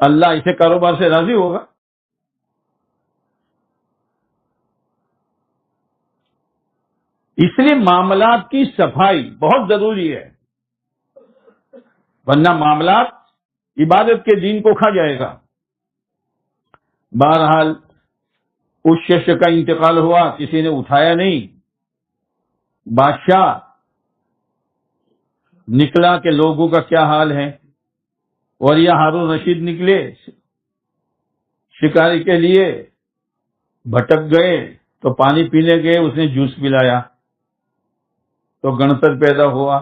اللہ اسے کاروبار سے راضی ہوگا؟ اس لیے معاملات کی صفائی بہت ضروری ہے, ورنہ معاملات عبادت کے دین کو کھا جائے گا. بہرحال اس شخص کا انتقال ہوا, کسی نے اٹھایا نہیں. بادشاہ نکلا کہ لوگوں کا کیا حال ہے, اور یہ ہارون رشید نکلے شکاری کے لیے, بھٹک گئے تو پانی پینے گئے, اس نے جوس پلایا تو گنتر پیدا ہوا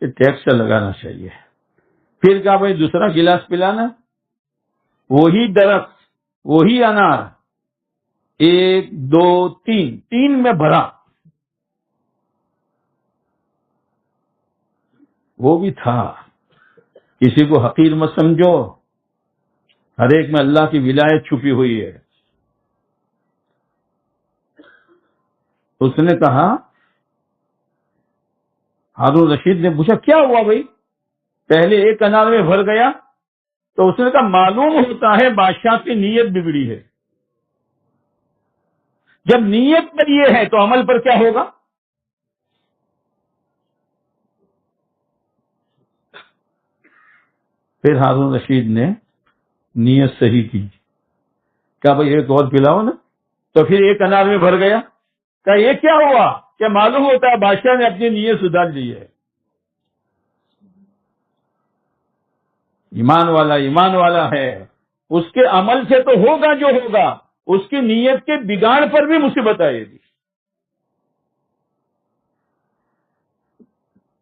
کہ ٹیکس لگانا چاہیے. پھر کہا بھائی دوسرا گلاس پلانا, وہی درخت وہی انار, 1 2 3 میں بھرا, وہ بھی تھا. کسی کو حقیر مت سمجھو, ہر ایک میں اللہ کی ولایت چھپی ہوئی ہے. اس نے کہا, ہارون رشید نے پوچھا کیا ہوا بھائی, پہلے 1 انار میں بھر گیا, تو اس نے کہا معلوم ہوتا ہے بادشاہ کی نیت بگڑی ہے. جب نیت پر یہ ہے تو عمل پر کیا ہوگا؟ پھر ہارون رشید نے نیت صحیح کی, کہا بھائی ایک اور پلاؤ نا, تو پھر 1 انار میں بھر گیا. کہا یہ کیا ہوا کہ معلوم ہوتا ہے بادشاہ نے اپنی نیت سدھار لی ہے. ایمان والا ہے, اس کے عمل سے تو ہوگا جو ہوگا, اس کی نیت کے بگاڑ پر بھی مصیبت آئے گی.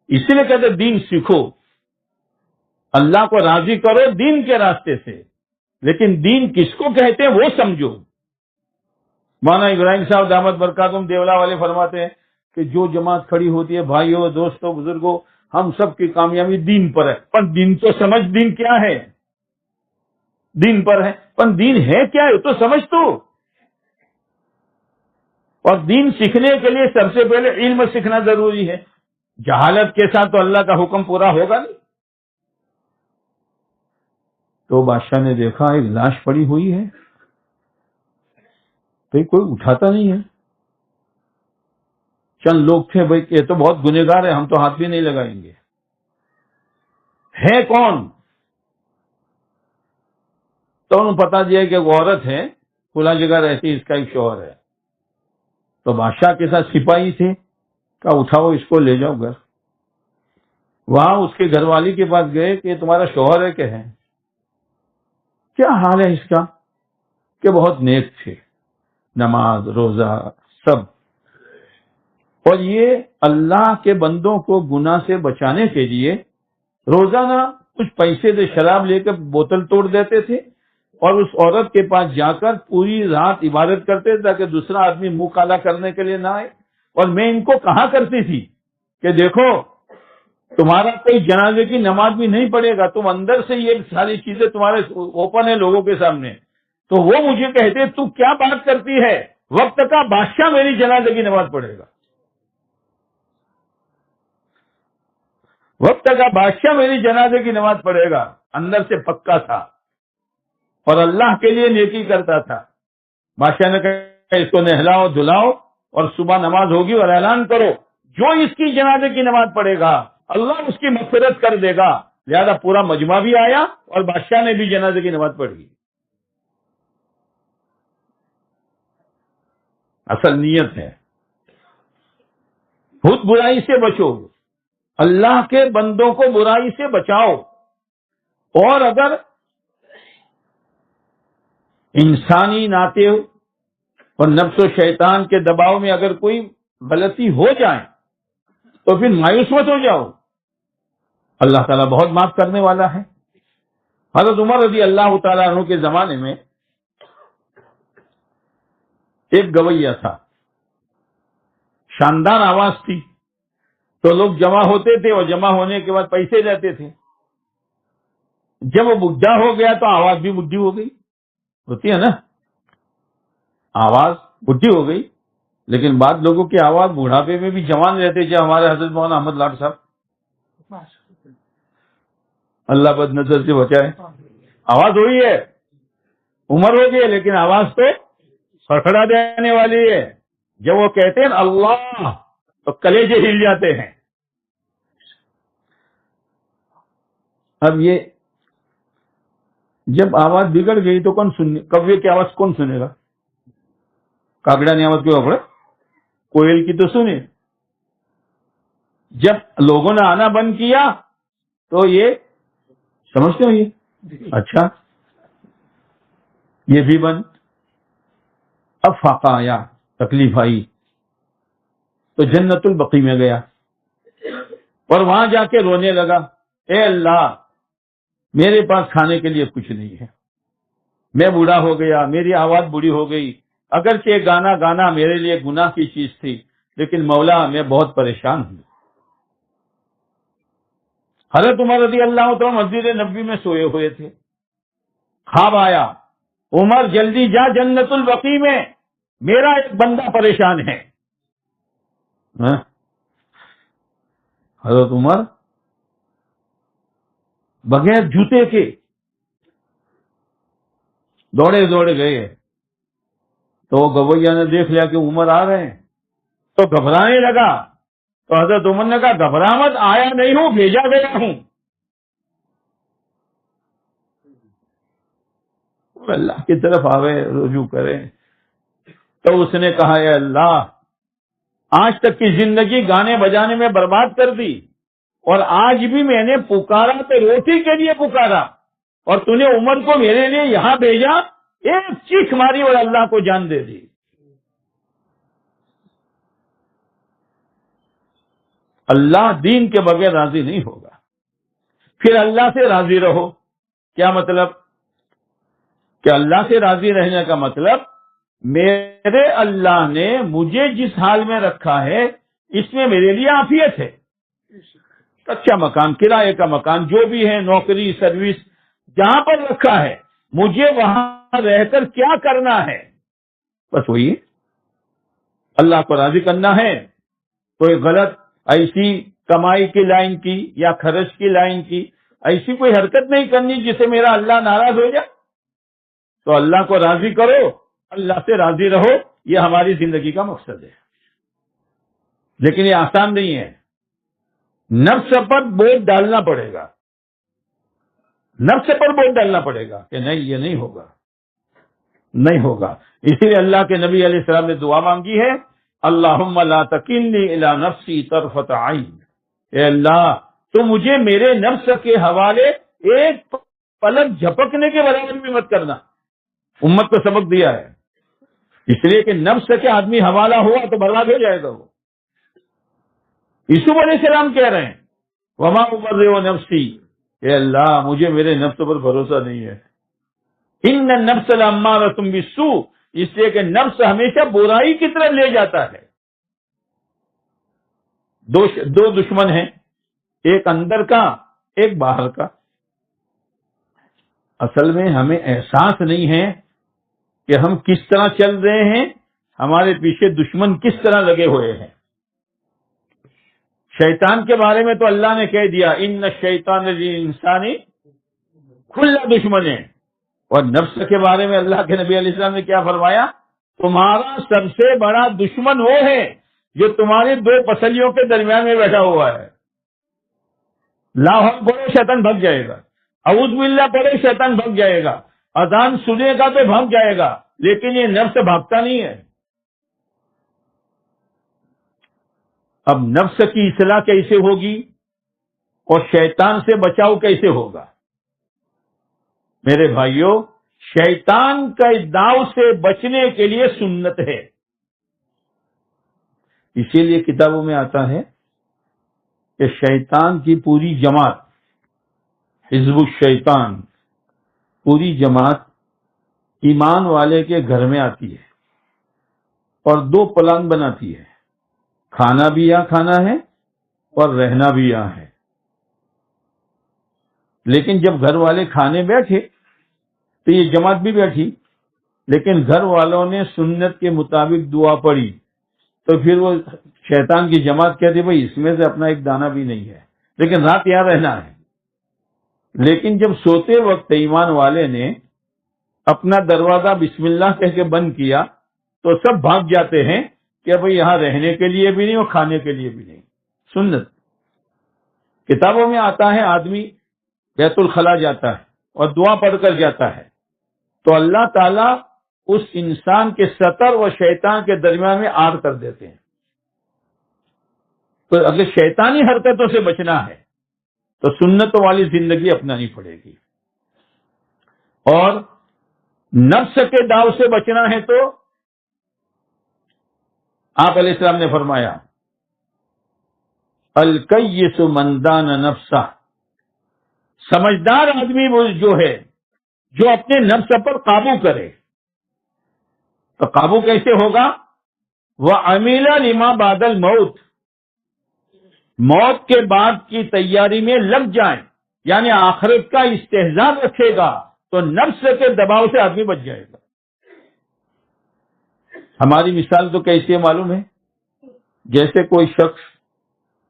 اسی لیے کہتے دین سیکھو, اللہ کو راضی کرو دین کے راستے سے, لیکن دین کس کو کہتے ہیں وہ سمجھو. مولانا ابراہیم صاحب دامت برکاتہم دیولا والے فرماتے ہیں کہ جو جماعت کھڑی ہوتی ہے, بھائیوں دوستوں بزرگوں, ہم سب کی کامیابی دین پر ہے. پر دین تو سمجھ, دین کیا ہے, دین پر ہے, پر دین ہے کیا ہے تو سمجھ تو. اور دین سیکھنے کے لیے سب سے پہلے علم سیکھنا ضروری ہے. جہالت کے ساتھ تو اللہ کا حکم پورا ہوگا نہیں. تو بادشاہ نے دیکھا ایک لاش پڑی ہوئی ہے, تو کوئی اٹھاتا نہیں ہے. چند لوگ تھے بھائی کہ یہ تو بہت گنہگار ہے, ہم تو ہاتھ بھی نہیں لگائیں گے. ہے کون؟ تو انہوں نے پتا دیا کہ وہ عورت ہے, کھلا جگہ رہتی, اس کا ایک شوہر ہے. تو بادشاہ کے ساتھ سپاہی تھے, کہا اٹھاؤ اس کو لے جاؤ گھر. وہاں اس کے گھر والی کے پاس گئے کہ تمہارا شوہر ہے کہ ہے, کیا حال ہے اس کا, کہ بہت نیک تھے, نماز روزہ سب. اور یہ اللہ کے بندوں کو گناہ سے بچانے کے لیے روزانہ کچھ پیسے دے شراب لے کر بوتل توڑ دیتے تھے اور اس عورت کے پاس جا کر پوری رات عبادت کرتے تھے تاکہ دوسرا آدمی منہ کالا کرنے کے لیے نہ آئے. اور میں ان کو کہا کرتی تھی کہ دیکھو تمہارا کوئی جنازے کی نماز بھی نہیں پڑھے گا، تم اندر سے یہ ساری چیزیں تمہارے اوپن ہے لوگوں کے سامنے. تو وہ مجھے کہتے تو کیا بات کرتی ہے، وقت کا بادشاہ میری جنازے کی نماز پڑھے گا، وقت کا بادشاہ میری جنازے کی نماز پڑھے گا. اندر سے پکا تھا اور اللہ کے لیے نیکی کرتا تھا. بادشاہ نے کہا اس کو نہلاؤ دھلاؤ اور صبح نماز ہوگی اور اعلان کرو جو اس کی جنازے کی نماز پڑھے گا اللہ اس کی مغفرت کر دے گا. لہذا پورا مجمع بھی آیا اور بادشاہ نے بھی جنازے کی نماز پڑھی. اصل نیت ہے. خود برائی سے بچو، اللہ کے بندوں کو برائی سے بچاؤ. اور اگر انسانی ناطے اور نفس و شیطان کے دباؤ میں اگر کوئی غلطی ہو جائے تو پھر مایوس مت ہو جاؤ، اللہ تعالیٰ بہت معاف کرنے والا ہے. حضرت عمر رضی اللہ تعالیٰ عنہ کے زمانے میں ایک گویہ تھا، شاندار آواز تھی، تو لوگ جمع ہوتے تھے اور جمع ہونے کے بعد پیسے لیتے تھے. جب وہ بڈھا ہو گیا تو آواز بھی بڈھی ہو گئی، ہوتی ہے نا، آواز بڈھی ہو گئی. لیکن بعض لوگوں کی آواز بڑھاپے میں بھی جوان رہتے، جب ہمارے حضرت مولانا احمد لاڈ صاحب، اللہ بد نظر سے بچائے، آواز ہوئی ہے، عمر ہو گئی لیکن آواز تو سڑکھڑا دینے والی ہے. جب وہ کہتے ہیں اللہ تو کلیجے ہل جاتے ہیں. اب یہ جب آواز بگڑ گئی تو کون سننے، کوے کی آواز کون سنے گا؟ کاکڑا نے آواز کیوں پڑے، کوئل کی تو سنے. جب لوگوں نے آنا بند کیا تو یہ سمجھتے ہو یہ اچھا یہ بھی بند. اب فاقہ آیا، تکلیف آئی تو جنت البقیع میں گیا اور وہاں جا کے رونے لگا، اے اللہ میرے پاس کھانے کے لیے کچھ نہیں ہے، میں بوڑھا ہو گیا، میری آواز بوڑھی ہو گئی، اگرچہ گانا گانا میرے لیے گناہ کی چیز تھی لیکن مولا میں بہت پریشان ہوں. حضرت عمر رضی اللہ تعالیٰ مسجد نبوی میں سوئے ہوئے تھے، خواب آیا، عمر جلدی جا جنت البقیع میں، میرا ایک بندہ پریشان ہے. حضرت عمر بغیر جوتے کے دوڑے دوڑے گئے تو گویا نے دیکھ لیا کہ عمر آ رہے ہیں تو گھبرانے لگا. تو حضرت عمر نے کہا گھبرا مت، آیا نہیں ہوں بھیجا گیا ہوں. اللہ کی طرف آوے، رجوع کریں. تو اس نے کہا اے اللہ آج تک کی زندگی گانے بجانے میں برباد کر دی اور آج بھی میں نے پکارا تو روٹی کے لیے پکارا اور تو نے عمر کو میرے لیے یہاں بھیجا، ایک چیخ ماری اور اللہ کو جان دے دی. اللہ دین کے بغیر راضی نہیں ہوگا. پھر اللہ سے راضی رہو. کیا مطلب؟ کہ اللہ سے راضی رہنے کا مطلب میرے اللہ نے مجھے جس حال میں رکھا ہے اس میں میرے لیے عافیت ہے. کچا مکان، کرائے کا مکان، جو بھی ہے، نوکری، سروس، جہاں پر رکھا ہے مجھے وہاں رہ کر کیا کرنا ہے، بس وہی اللہ کو راضی کرنا ہے. کوئی غلط ایسی کمائی کی لائن کی یا خرچ کی لائن کی ایسی کوئی حرکت نہیں کرنی جسے میرا اللہ ناراض ہو جائے. تو اللہ کو راضی کرو، اللہ سے راضی رہو، یہ ہماری زندگی کا مقصد ہے. لیکن یہ آسان نہیں ہے، نفس پر بوجھ ڈالنا پڑے گا، نفس پر بوجھ ڈالنا پڑے گا کہ نہیں یہ نہیں ہوگا، نہیں ہوگا. اسی لیے اللہ کے نبی علیہ السلام نے دعا مانگی ہے، اللہم لا تکلنی الی نفسی طرفۃ عین. اے اللہ تو مجھے میرے نفس کے حوالے ایک پلک جھپکنے کے برابر بھی مت کرنا. امت کو سبق دیا ہے، اس لیے کہ نفس کے آدمی حوالہ ہوا تو برباد ہو جائے گا. وہ یوسف علیہ السلام کہہ رہے ہیں وما ابرئ نفسی، اے اللہ مجھے میرے نفس پر بھروسہ نہیں ہے، ان النفس لامارۃ بالسوء، اس لیے کہ نفس ہمیشہ برائی کی طرف لے جاتا ہے۔ دو دشمن ہیں، ایک اندر کا ایک باہر کا۔ اصل میں ہمیں احساس نہیں ہے کہ ہم کس طرح چل رہے ہیں، ہمارے پیچھے دشمن کس طرح لگے ہوئے ہیں۔ شیطان کے بارے میں تو اللہ نے کہہ دیا ان الشیطان للانسان کھلا دشمن ہے، اور نفس کے بارے میں اللہ کے نبی علیہ السلام نے کیا فرمایا؟ تمہارا سب سے بڑا دشمن وہ ہے جو تمہاری دو پسلیوں کے درمیان میں بیٹھا ہوا ہے۔ لا حول پڑھو شیطان بھگ جائے گا، اعوذ باللہ پڑھو شیطان بھگ جائے گا، اذان سنے گا تو بھگ جائے گا، لیکن یہ نفس بھاگتا نہیں ہے۔ اب نفس کی اصلاح کیسے ہوگی اور شیطان سے بچاؤ کیسے ہوگا؟ میرے بھائیوں، شیطان کا داؤ سے بچنے کے لیے سنت ہے۔ اسی لیے کتابوں میں آتا ہے کہ شیطان کی پوری جماعت، حزب الشیطان، پوری جماعت ایمان والے کے گھر میں آتی ہے اور دو پلان بناتی ہے، کھانا بھی یہاں کھانا ہے اور رہنا بھی یہاں ہے۔ لیکن جب گھر والے کھانے بیٹھے تو یہ جماعت بھی بیٹھی، لیکن گھر والوں نے سنت کے مطابق دعا پڑھی، تو پھر وہ شیطان کی جماعت کہتی بھئی اس میں سے اپنا ایک دانہ بھی نہیں ہے، لیکن رات یہاں رہنا ہے۔ لیکن جب سوتے وقت ایمان والے نے اپنا دروازہ بسم اللہ کہہ کے بند کیا تو سب بھاگ جاتے ہیں کہ بھئی یہاں رہنے کے لیے بھی نہیں اور کھانے کے لیے بھی نہیں۔ سنت کتابوں میں آتا ہے آدمی بیت الخلا جاتا ہے اور دعا پڑھ کر جاتا ہے تو اللہ تعالیٰ اس انسان کے سطر و شیطان کے درمیان میں آڑ کر دیتے ہیں۔ تو اگر شیطانی حرکتوں سے بچنا ہے تو سنتوں والی زندگی اپنانی پڑے گی، اور نفس کے داؤ سے بچنا ہے تو آپ علیہ السلام نے فرمایا الکیس من دان نفسہ، سمجھدار آدمی وہ جو ہے جو اپنے نفس پر قابو کرے۔ تو قابو کیسے ہوگا؟ وَعَمِلَ لِمَا بَعْدَ الْمَوْتِ، موت کے بعد کی تیاری میں لگ جائیں، یعنی آخرت کا استحضار رکھے گا تو نفس کے دباؤ سے آدمی بچ جائے گا۔ ہماری مثال تو کیسی ہے معلوم ہے؟ جیسے کوئی شخص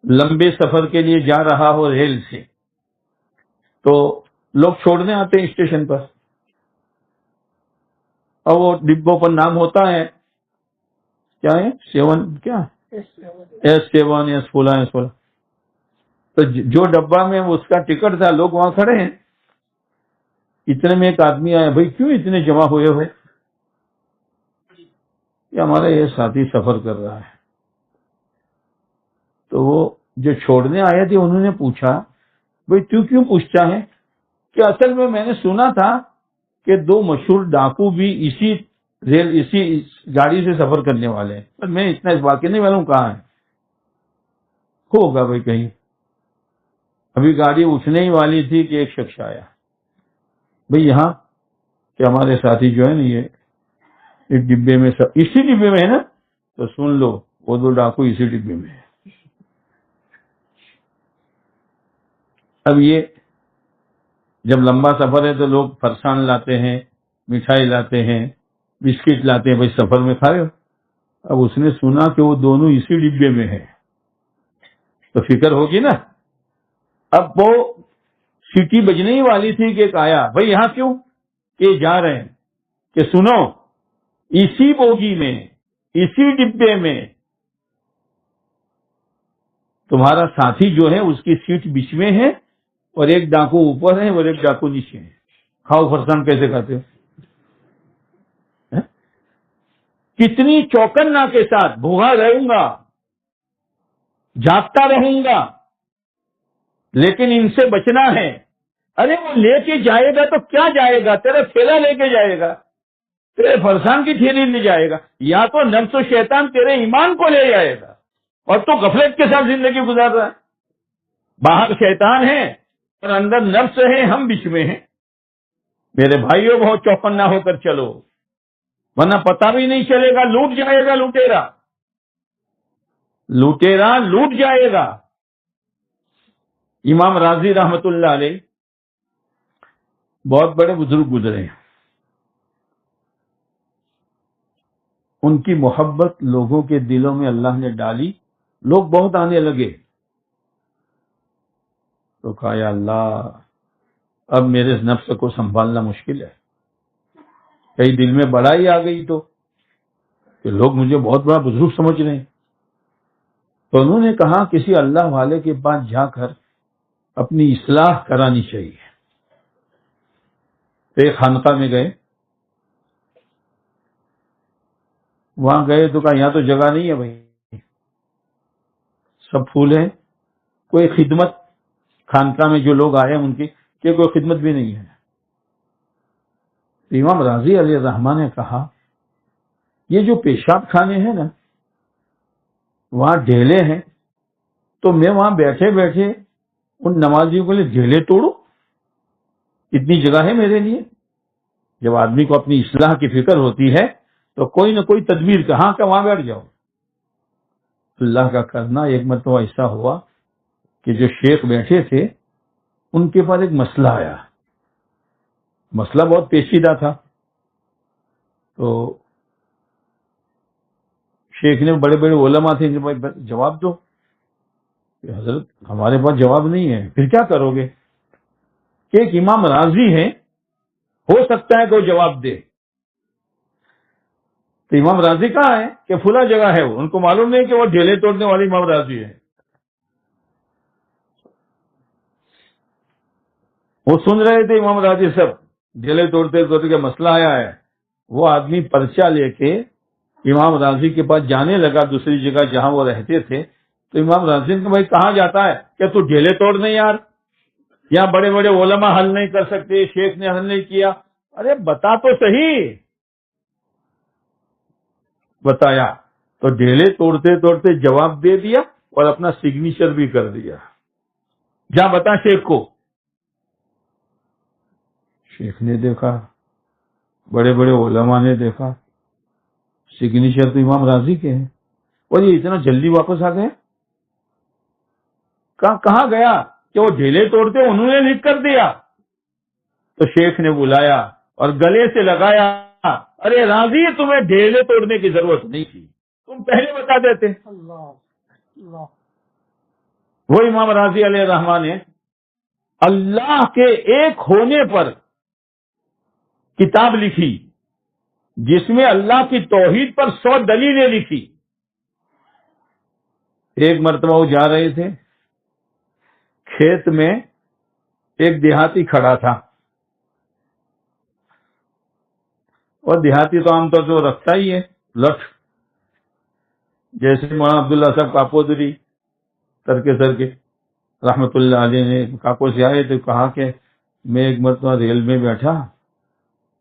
لمبے سفر کے لیے جا رہا ہو ریل سے، تو لوگ چھوڑنے آتے ہیں اسٹیشن پر، اور وہ ڈبوں پر نام ہوتا ہے کیا ہے 7 کیا S7 S16 تو جو ڈبہ میں اس کا ٹکٹ تھا لوگ وہاں کھڑے ہیں، اتنے میں ایک آدمی آیا، بھائی کیوں اتنے جمع ہوئے کہ ہمارا یہ ساتھی سفر کر رہا ہے۔ تو وہ جو چھوڑنے آئے تھے انہوں نے پوچھا بھائی تو کیوں پوچھتا ہے؟ کہ اصل میں نے سنا تھا کہ 2 مشہور ڈاکو بھی اسی گاڑی سے سفر کرنے والے ہیں، پر میں اتنا اس واقعے نہیں معلوم کہاں ہے، ہوگا بھائی کہیں۔ ابھی گاڑی اٹھنے ہی والی تھی کہ ایک شخص آیا، بھئی یہاں کہ ہمارے ساتھی جو ہے نا یہ ایک ڈبے میں اسی ڈبے میں ہے نا، تو سن لو وہ 2 ڈاکو اسی ڈبے میں ہے۔ اب یہ جب لمبا سفر ہے تو لوگ فرسان لاتے ہیں، مٹھائی لاتے ہیں، بسکٹ لاتے ہیں، بھائی سفر میں کھائے ہو۔ اب اس نے سنا کہ وہ دونوں اسی ڈبے میں ہیں تو فکر ہوگی نا۔ اب وہ سیٹی بجنے ہی والی تھی کہ ایک آیا، بھائی یہاں کیوں؟ کہ جا رہے ہیں، کہ سنو اسی بوگی میں اسی ڈبے میں تمہارا ساتھی جو ہے اس کی سیٹ بیچ میں ہے اور ایک ڈاکو اوپر ہے اور ایک ڈاکو نیچے ہے، کھاؤ فرسان کیسے کھاتے ہو؟ کتنی چوکنا کے ساتھ بھوکا رہوں گا، جاگتا رہوں گا، لیکن ان سے بچنا ہے۔ ارے وہ لے کے جائے گا تو کیا جائے گا؟ تیرا تھیلا لے کے جائے گا، تیرے فرسان کی تھیلی لے جائے گا، یا تو نفس و شیطان تیرے ایمان کو لے جائے گا۔ اور تو غفلت کے ساتھ زندگی گزار رہا ہے. باہر شیطان ہے اور اندر نفس ہے، ہم بیچ میں ہیں. میرے بھائیوں بہت چوکنا ہو کر چلو، ورنہ پتہ بھی نہیں چلے گا، لوٹ جائے گا لوٹیرا. لوٹیرا لوٹ جائے گا. امام راضی رحمت اللہ علیہ بہت بڑے بزرگ گزرے ہیں. ان کی محبت لوگوں کے دلوں میں اللہ نے ڈالی، لوگ بہت آنے لگے. تو کہا یا اللہ اب میرے نفس کو سنبھالنا مشکل ہے. کئی دل میں بڑائی آ گئی تو کہ لوگ مجھے بہت بڑا بزرگ سمجھ رہے ہیں. تو انہوں نے کہا کسی اللہ والے کے پاس جا کر اپنی اصلاح کرانی چاہیے. ایک خانقاہ میں گئے، وہاں گئے تو کہا یہاں تو جگہ نہیں ہے بھائی، سب پھول ہیں، کوئی خدمت خانقاہ میں جو لوگ آئے ان کی کہ کوئی خدمت بھی نہیں ہے. امام راضی علیہ الرحمٰن نے کہا یہ جو پیشاب خانے ہیں نا وہاں ڈھیلے ہیں، تو میں وہاں بیٹھے بیٹھے ان نمازیوں کے لیے ڈھیلے توڑوں؟ اتنی جگہ ہے میرے لیے. جب آدمی کو اپنی اصلاح کی فکر ہوتی ہے تو کوئی نہ کوئی تدبیر کہاں کا وہاں بیٹھ جاؤ. اللہ کا کرنا ایک مرتبہ ایسا ہوا کہ جو شیخ بیٹھے تھے ان کے پاس ایک مسئلہ آیا. مسئلہ بہت پیچیدہ تھا. تو شیخ نے بڑے بڑے علماء تھے، جواب دو. کہ حضرت ہمارے پاس جواب نہیں ہے. پھر کیا کرو گے؟ کہ ایک امام راضی ہیں، ہو سکتا ہے کوئی جواب دے. تو امام راضی کہاں ہے؟ کہ فلاں جگہ ہے. وہ ان کو معلوم نہیں کہ وہ ڈھیلے توڑنے والے امام راضی ہے. وہ سن رہے تھے امام راضی سب ڈھیلے توڑتے توڑتے کہ مسئلہ آیا ہے. وہ آدمی پرچہ لے کے امام راضی کے پاس جانے لگا دوسری جگہ جہاں وہ رہتے تھے. تو امام راضی نے کہا بھائی کہاں جاتا ہے؟ کہ تو ڈھیلے توڑنے یار، یہاں بڑے بڑے علماء حل نہیں کر سکتے، شیخ نے حل نہیں کیا. ارے بتا تو صحیح. بتایا تو ڈھیلے توڑتے توڑتے جواب دے دیا اور اپنا سگنیچر بھی کر دیا. جا بتا شیخ کو. شیخ نے دیکھا، بڑے بڑے علماء نے دیکھا، سگنیچر تو امام راضی کے ہیں، اور یہ اتنا جلدی واپس آ گئے. کہاں گیا؟ کہ وہ ڈھیلے توڑتے انہوں نے لکھ کر دیا. تو شیخ نے بلایا اور گلے سے لگایا، ارے راضی تمہیں ڈھیلے توڑنے کی ضرورت نہیں تھی، تم پہلے بتا دیتے. وہ امام راضی علیہ الرحمٰن نے اللہ کے ایک ہونے پر کتاب لکھی جس میں اللہ کی توحید پر 100 دلیلیں لکھی. ایک مرتبہ وہ جا رہے تھے، کھیت میں ایک دیہاتی کھڑا تھا، اور دیہاتی تو عام طور سے وہ رکھتا ہی ہے لٹھ، جیسے مولانا عبداللہ صاحب کاپودری ترکے سر کے رحمت اللہ علیہ نے کاکو سے آئے تو کہا کہ میں ایک مرتبہ ریل میں بیٹھا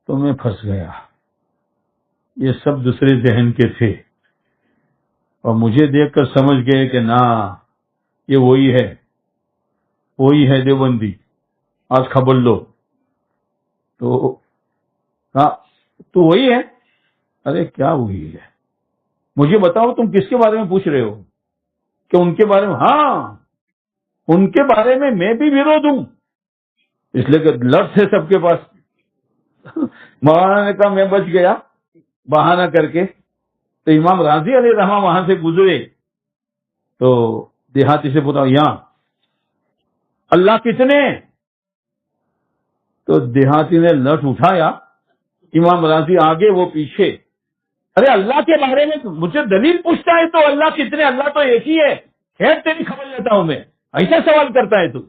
تو میں پھنس گیا. یہ سب دوسرے ذہن کے تھے اور مجھے دیکھ کر سمجھ گئے کہ نہ یہ وہی ہے دیوبندی، آج خبر لو. تو کہا تو وہی ہے؟ ارے کیا وہی ہے؟ مجھے بتاؤ تم کس کے بارے میں پوچھ رہے ہو؟ کہ ان کے بارے میں؟ ہاں ان کے بارے میں میں بھی ورود ہوں، اس لیے کہ لفظ ہے سب کے پاس. مولانا نے کہا میں بچ گیا بہانہ کر کے. تو امام راضی علیہ الرحمٰن وہاں سے گزرے تو دیہاتی سے پوچھا یہاں اللہ کتنے؟ تو دیہاتی نے لٹھ اٹھایا، امام راضی آگے وہ پیچھے. ارے اللہ کے بارے میں مجھے دلیل پوچھتا ہے تو اللہ کتنے؟ اللہ تو ایک ہی ہے. خیر تیری خبر لیتا ہوں میں، ایسا سوال کرتا ہے تو.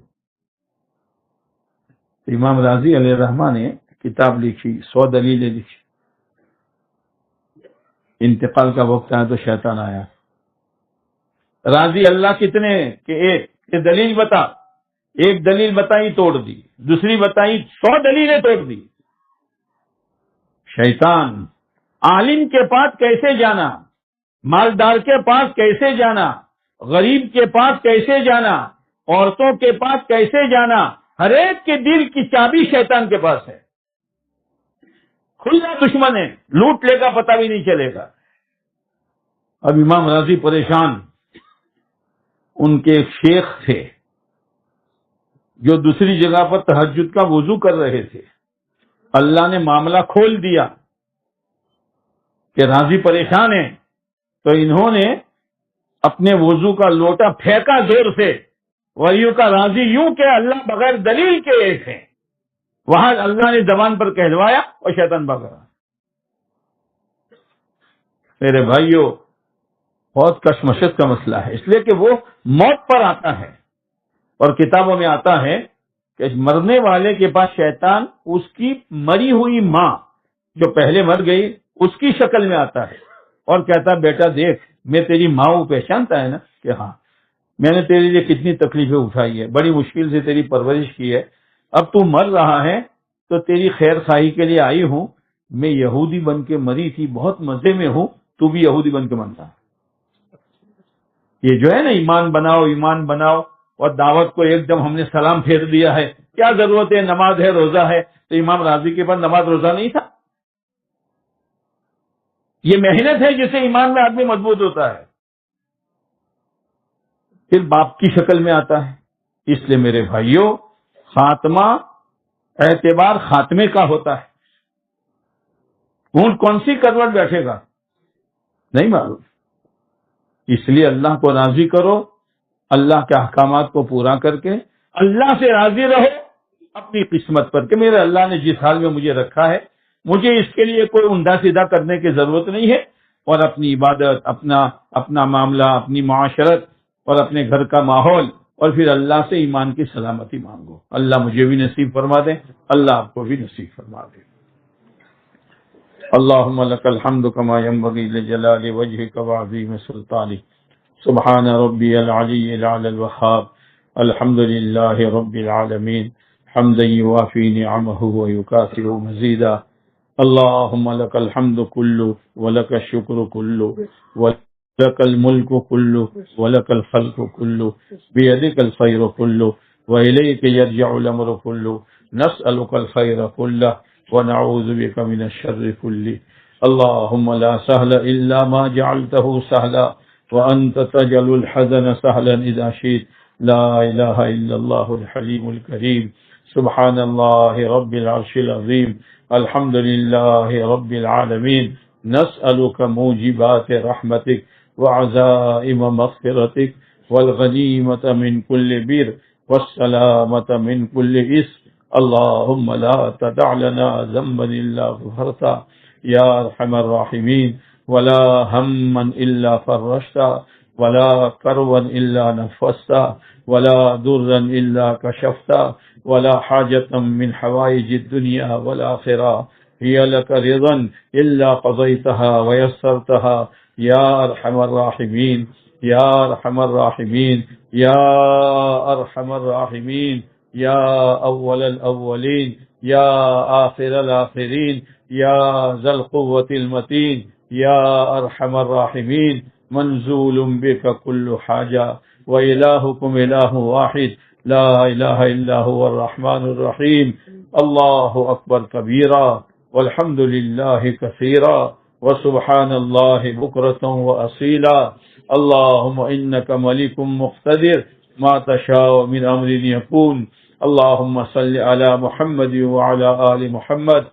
امام راضی علیہ الرحمٰن نے کتاب لکھی، 100 دلیلیں لکھی. انتقال کا وقت آیا تو شیطان آیا. راضی اللہ کتنے؟ کہ ایک. کہ دلیل بتا. ایک دلیل بتائی توڑ دی، دوسری بتائی 100 دلیلیں توڑ دی. شیطان عالم کے پاس کیسے جانا، مالدار کے پاس کیسے جانا، غریب کے پاس کیسے جانا، عورتوں کے پاس کیسے جانا، ہر ایک کے دل کی چابی شیطان کے پاس ہے. کھلا دشمن ہے، لوٹ لے گا پتہ بھی نہیں چلے گا. اب امام راضی پریشان. ان کے ایک شیخ تھے جو دوسری جگہ پر تہجد کا وضو کر رہے تھے. اللہ نے معاملہ کھول دیا کہ راضی پریشان ہے، تو انہوں نے اپنے وضو کا لوٹا پھینکا زور سے. ولیوں کا راضی یوں کہ اللہ بغیر دلیل کے ایک ہے. وہاں اللہ نے زبان پر کہلوایا اور شیطان بھاگ رہا. میرے بھائیوں، بہت کشمکش کا مسئلہ ہے، اس لیے کہ وہ موت پر آتا ہے. اور کتابوں میں آتا ہے کہ مرنے والے کے پاس شیطان اس کی مری ہوئی ماں جو پہلے مر گئی اس کی شکل میں آتا ہے اور کہتا ہے بیٹا دیکھ، میں تیری ماں کو پہچانتا ہے نا کہ ہاں میں نے تیرے لیے کتنی تکلیفیں اٹھائی ہے، بڑی مشکل سے تیری پرورش کی ہے، اب تو مر رہا ہے تو تیری خیر خواہی کے لیے آئی ہوں. میں یہودی بن کے مری تھی، بہت مزے میں ہوں، تو بھی یہودی بن کے مرتا. یہ جو ہے نا ایمان بناؤ ایمان بناؤ، اور دعوت کو ایک دم ہم نے سلام پھیر دیا ہے. کیا ضرورت ہے، نماز ہے روزہ ہے. تو امام راضی کے پاس نماز روزہ نہیں تھا. یہ محنت ہے جس سے ایمان میں آدمی مضبوط ہوتا ہے. پھر باپ کی شکل میں آتا ہے. اس لیے میرے بھائیوں، خاتمہ اعتبار خاتمے کا ہوتا ہے. اونٹ کون سی کروٹ بیٹھے گا نہیں معلوم. اس لیے اللہ کو راضی کرو، اللہ کے احکامات کو پورا کر کے اللہ سے راضی رہو اپنی قسمت پر کہ میرے اللہ نے جس حال میں مجھے رکھا ہے مجھے اس کے لیے کوئی اوندا سیدھا کرنے کی ضرورت نہیں ہے. اور اپنی عبادت، اپنا معاملہ، اپنی معاشرت اور اپنے گھر کا ماحول، اور پھر اللہ سے ایمان کی سلامتی مانگو. اللہ مجھے بھی نصیب فرما دے، اللہ آپ کو بھی نصیب فرما دے. اللهم لك الحمد كما ينبغي لجلال وجهك وعظيم سلطانك. سبحان ربي العلي الأعلى الوهاب. الحمد لله رب العالمين حمدا يوافي نعمه ويكافئ مزيدا. اللهم لك الحمد كله ولك الشكر كله ولك الملك كله ولك الخلق كله بيدك الخير كله وإليك يرجع الأمر كله. نسألك الخير كله ونعوذ بك من الشر كله. اللهم لا سهل إلا ما جعلته سهلا وأنت تجعل الحزن سهلا إذا شئت. لا إله إلا الله الحليم الكريم. سبحان الله رب العرش العظيم. الحمد لله رب العالمين. نسألك موجبات رحمتك وعزائم مغفرتك والغنيمة من كل بر والسلامة من كل إثم. اللهم لا تدع لنا ذنبا إلا غفرته يا أرحم الراحمين، ولا هما إلا فرجته، ولا كربا إلا نفسته، ولا ضرا إلا كشفته، ولا حاجة من حوائج الدنيا والآخرة هي لك رضا إلا قضيتها ويسرتها يا أرحم الراحمين يا أرحم الراحمين يا أرحم الراحمين يا أول الأولين يا آخر الآخرين يا ذا القوة المتين يا أرحم الراحمين. منزول بك كل حاجة وإلهكم إله واحد لا إله إلا هو الرحمن الرحيم. الله أكبر كبيرا والحمد لله كثيرا وسبحان الله بكرة وأصيلا. اللهم إنك ملك مقتدر ما تشاء من أمر يكون. اللهم صل على محمد وعلى آل محمد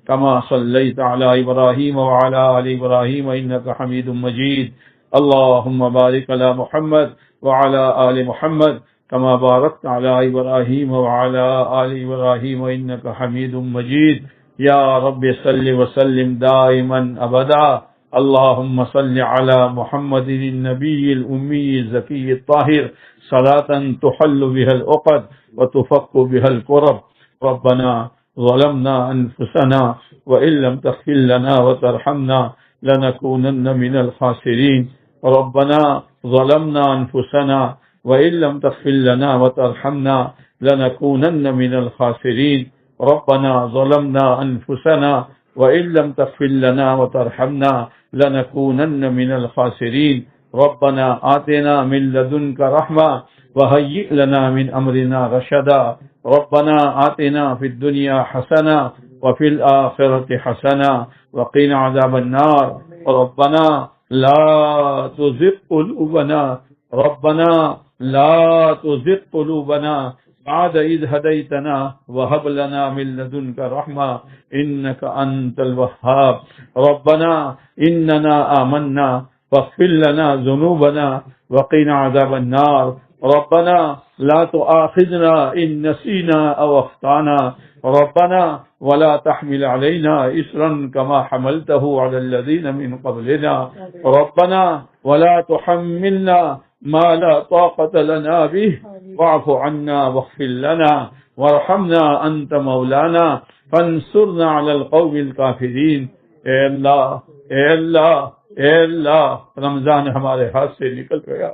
كما صليت على إبراهيم وعلى آل إبراهيم إنك حميد مجيد. اللهم بارك على محمد وعلى آل محمد كما باركت على إبراهيم وعلى آل إبراهيم إنك حميد مجيد. يا رب صل وسلم دائما أبدا. اللهم صل على محمد النبي الأمي الزكي الطاهر صلاة تحل بها العقد وتفك بها الكرب. ربنا ظلمنا أنفسنا وإن لم تغفر لنا وترحمنا لنكونن من الخاسرين. ربنا ظلمنا أنفسنا وإن لم تغفر لنا وترحمنا لنكونن من الخاسرين. ربنا ظلمنا أنفسنا وإن لم تغفر لنا وترحمنا لنكونن من الخاسرين. ربنا آتنا من لدنك رحمة وهيئ لنا من أمرنا رشدا ربنا آتنا في الدنيا حسنة وفي الآخرة حسنة وقنا عذاب النار ربنا لا تزغ قلوبنا ربنا لا تزغ قلوبنا بعد إذ هديتنا وهب لنا من لدنك رحمة إنك أنت الوهاب ربنا إننا آمنا فاغفر لنا ذنوبنا وقنا عذاب النار ربنا لا تؤاخذنا إن نسينا أو أخطأنا ربنا ولا تحمل علينا إصرا كما حملته على الذين من قبلنا ربنا ولا تحملنا ما لا طاقة لنا به واعف عنا واغفر لنا وارحمنا أنت مولانا فانصرنا على القوم الكافرين اے اللہ اے اللہ اے اللہ رمضان ہمارے ہاتھ سے نکل گیا